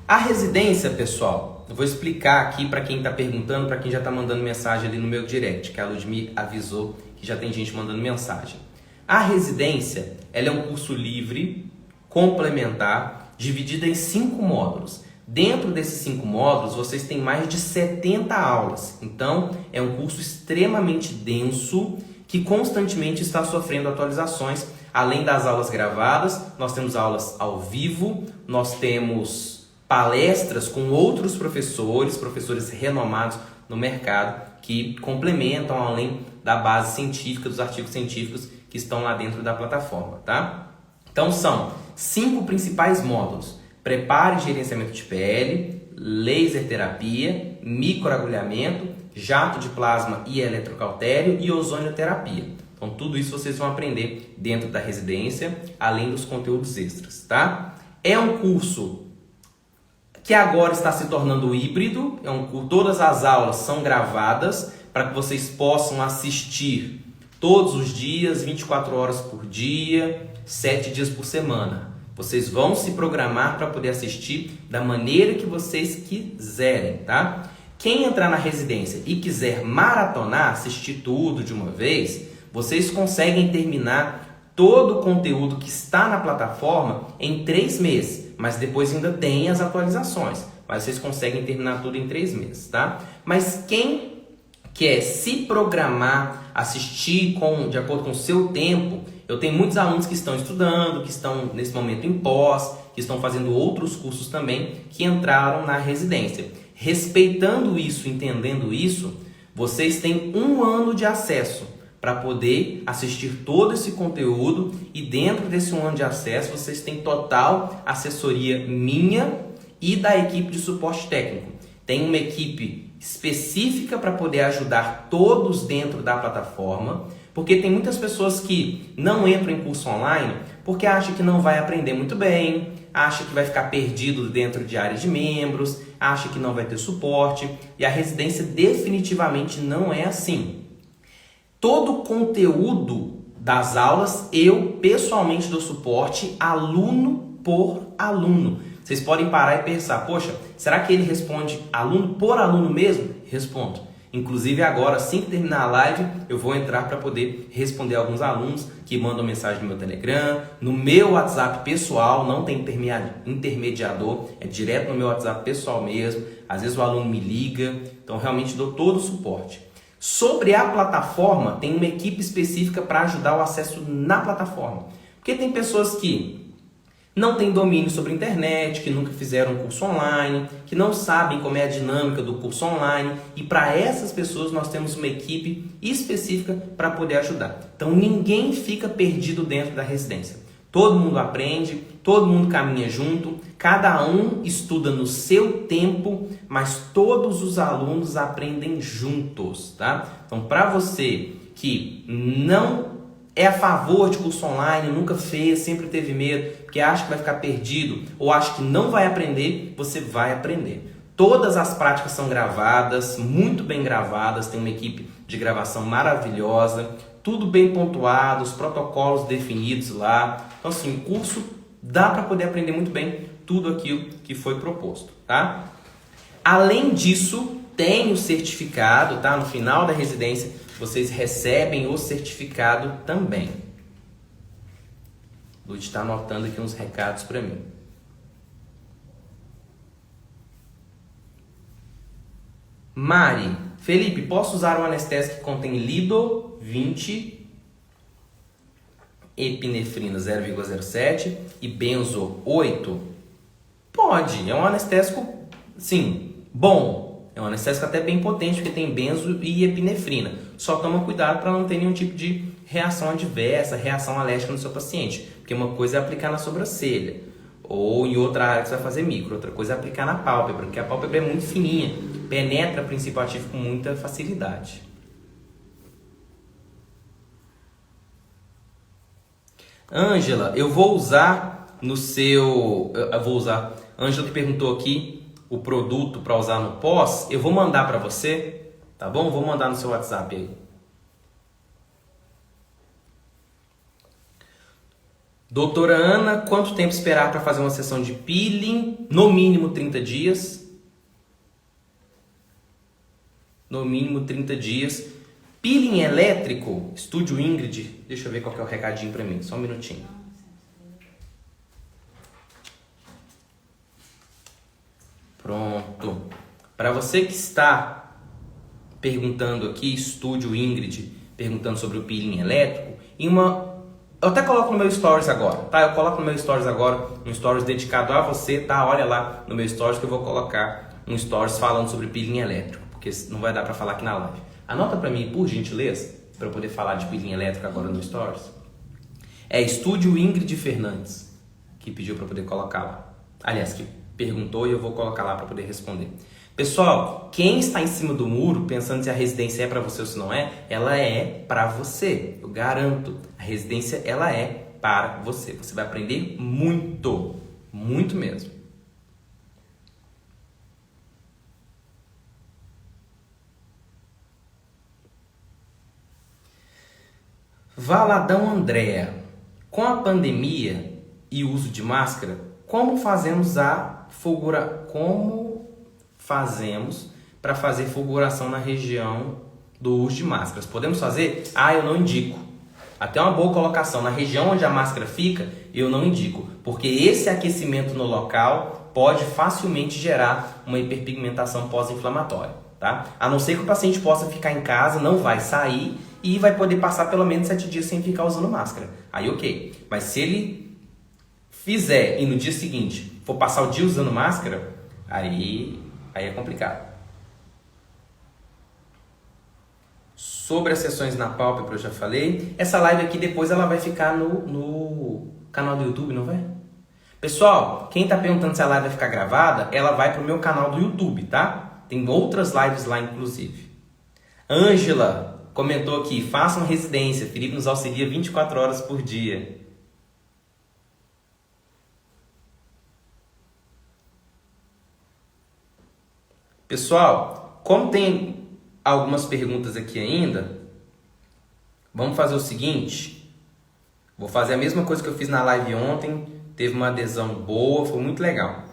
Speaker 1: A residência, pessoal, eu vou explicar aqui para quem está perguntando, para quem já está mandando mensagem ali no meu direct, que a Lud me avisou que já tem gente mandando mensagem. A residência, ela é um curso livre, complementar, dividido em 5 módulos. Dentro desses 5 módulos, vocês têm mais de 70 aulas. Então, é um curso extremamente denso, que constantemente está sofrendo atualizações. Além das aulas gravadas, nós temos aulas ao vivo, nós temos palestras com outros professores renomados no mercado, que complementam além da base científica, dos artigos científicos que estão lá dentro da plataforma, tá? Então são 5 principais módulos: preparo e gerenciamento de pele, laser terapia, microagulhamento, jato de plasma e eletrocautério e ozonioterapia. Então tudo isso vocês vão aprender dentro da residência, além dos conteúdos extras, tá? É um curso que agora está se tornando híbrido, todas as aulas são gravadas para que vocês possam assistir todos os dias, 24 horas por dia, 7 dias por semana. Vocês vão se programar para poder assistir da maneira que vocês quiserem, tá? Quem entrar na residência e quiser maratonar, assistir tudo de uma vez, vocês conseguem terminar todo o conteúdo que está na plataforma em 3 meses. Mas depois ainda tem as atualizações. Mas vocês conseguem terminar tudo em 3 meses, tá? Mas quem quer se programar, assistir de acordo com o seu tempo, eu tenho muitos alunos que estão estudando, que estão nesse momento em pós, que estão fazendo outros cursos também, que entraram na residência. Respeitando isso, entendendo isso, vocês têm 1 ano de acesso para poder assistir todo esse conteúdo, e dentro desse 1 ano de acesso vocês têm total assessoria minha e da equipe de suporte técnico. Tem uma equipe específica para poder ajudar todos dentro da plataforma, porque tem muitas pessoas que não entram em curso online porque acham que não vai aprender muito bem, acham que vai ficar perdido dentro de áreas de membros, acham que não vai ter suporte, e a residência definitivamente não é assim. Todo o conteúdo das aulas, eu pessoalmente dou suporte aluno por aluno. Vocês podem parar e pensar, poxa, será que ele responde aluno por aluno mesmo? Respondo. Inclusive agora, assim que terminar a live, eu vou entrar para poder responder alguns alunos que mandam mensagem no meu Telegram, no meu WhatsApp pessoal, não tem intermediador, é direto no meu WhatsApp pessoal mesmo. Às vezes o aluno me liga, então realmente dou todo o suporte. Sobre a plataforma, tem uma equipe específica para ajudar o acesso na plataforma. Porque tem pessoas que não têm domínio sobre a internet, que nunca fizeram um curso online, que não sabem como é a dinâmica do curso online. E para essas pessoas nós temos uma equipe específica para poder ajudar. Então ninguém fica perdido dentro da residência. Todo mundo aprende, todo mundo caminha junto, cada um estuda no seu tempo, mas todos os alunos aprendem juntos, tá? Então, para você que não é a favor de curso online, nunca fez, sempre teve medo, porque acha que vai ficar perdido ou acha que não vai aprender, você vai aprender. Todas as práticas são gravadas, muito bem gravadas, tem uma equipe de gravação maravilhosa, tudo bem pontuado, os protocolos definidos lá. Então, assim, o curso dá para poder aprender muito bem tudo aquilo que foi proposto, tá? Além disso, tem o certificado, tá? No final da residência, vocês recebem o certificado também. Lud está anotando aqui uns recados para mim. Mari, Felipe, posso usar um anestésico que contém Lido 20 epinefrina 0,07 e benzo 8? Pode, é um anestésico, sim, bom. É um anestésico até bem potente, porque tem benzo e epinefrina. Só toma cuidado para não ter nenhum tipo de reação adversa, reação alérgica no seu paciente. Porque uma coisa é aplicar na sobrancelha, ou em outra área que você vai fazer micro. Outra coisa é aplicar na pálpebra, porque a pálpebra é muito fininha, penetra o princípio ativo com muita facilidade. Ângela, eu vou usar no seu... Ângela que perguntou aqui o produto para usar no pós, eu vou mandar para você, tá bom? Vou mandar no seu WhatsApp aí. Doutora Ana, quanto tempo esperar para fazer uma sessão de peeling? No mínimo 30 dias. No mínimo 30 dias. Peeling elétrico, Estúdio Ingrid. Deixa eu ver qual que é o recadinho para mim, só um minutinho. Pronto. Para você que está perguntando aqui, Estúdio Ingrid, perguntando sobre o peeling elétrico, eu até coloco no meu stories agora, tá? Eu coloco no meu stories agora, um stories dedicado a você, tá? Olha lá no meu stories que eu vou colocar um stories falando sobre peeling elétrico, porque não vai dar para falar aqui na live. Anota para mim, por gentileza, para eu poder falar de peeling elétrico agora no stories. É Estúdio Ingrid Fernandes que pediu para poder colocar lá. Aliás, que perguntou e eu vou colocar lá para poder responder. Pessoal, quem está em cima do muro pensando se a residência é para você ou se não é, ela é para você. Eu garanto, a residência ela é para você. Você vai aprender muito, muito mesmo. Valadão Andréa, com a pandemia e o uso de máscara, como fazemos para fazer fulguração na região do uso de máscaras? Podemos fazer? Eu não indico. Até uma boa colocação. Na região onde a máscara fica, eu não indico. Porque esse aquecimento no local pode facilmente gerar uma hiperpigmentação pós-inflamatória. Tá? A não ser que o paciente possa ficar em casa, não vai sair e vai poder passar pelo menos 7 dias sem ficar usando máscara. Aí ok. Mas se ele fizer e no dia seguinte for passar o dia usando máscara, aí é complicado. Sobre as sessões na pálpebra eu já falei. Essa live aqui depois ela vai ficar no canal do YouTube, não vai? Pessoal, quem está perguntando se a live vai ficar gravada, ela vai para o meu canal do YouTube, tá? Tem outras lives lá, inclusive. Ângela comentou aqui, façam residência. Felipe nos auxilia 24 horas por dia. Pessoal, como tem algumas perguntas aqui ainda, vamos fazer o seguinte. Vou fazer a mesma coisa que eu fiz na live ontem. Teve uma adesão boa, foi muito legal.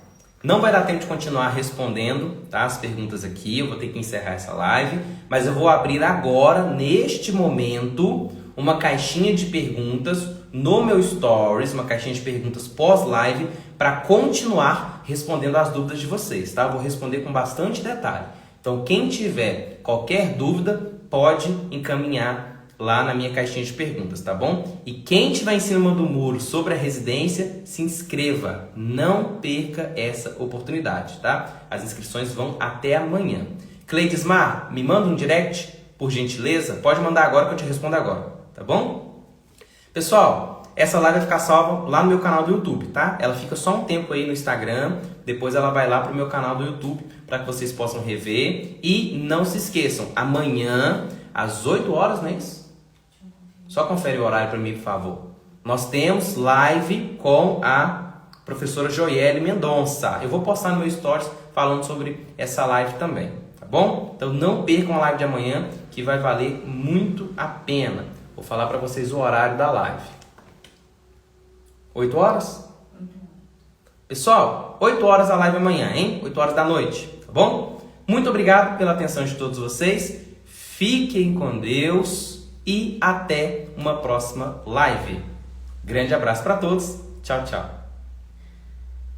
Speaker 1: Não vai dar tempo de continuar respondendo, tá, as perguntas aqui, eu vou ter que encerrar essa live, mas eu vou abrir agora, neste momento, uma caixinha de perguntas no meu Stories, uma caixinha de perguntas pós-live, para continuar respondendo as dúvidas de vocês, tá? Eu vou responder com bastante detalhe. Então, quem tiver qualquer dúvida, pode encaminhar lá na minha caixinha de perguntas, tá bom? E quem estiver em cima do muro sobre a residência, se inscreva. Não perca essa oportunidade, tá? As inscrições vão até amanhã. Cleidesmar, me manda um direct, por gentileza. Pode mandar agora que eu te respondo agora, tá bom? Pessoal, essa live vai ficar salva lá no meu canal do YouTube, tá? Ela fica só um tempo aí no Instagram, depois ela vai lá pro meu canal do YouTube para que vocês possam rever. E não se esqueçam, amanhã às 8 horas, não é isso? Só confere o horário para mim, por favor. Nós temos live com a professora Joiele Mendonça. Eu vou postar no meu stories falando sobre essa live também, tá bom? Então não percam a live de amanhã, que vai valer muito a pena. Vou falar para vocês o horário da live. 8 horas? Pessoal, 8 horas a live amanhã, hein? 8 horas da noite, tá bom? Muito obrigado pela atenção de todos vocês. Fiquem com Deus. E até uma próxima live. Grande abraço para todos. Tchau, tchau.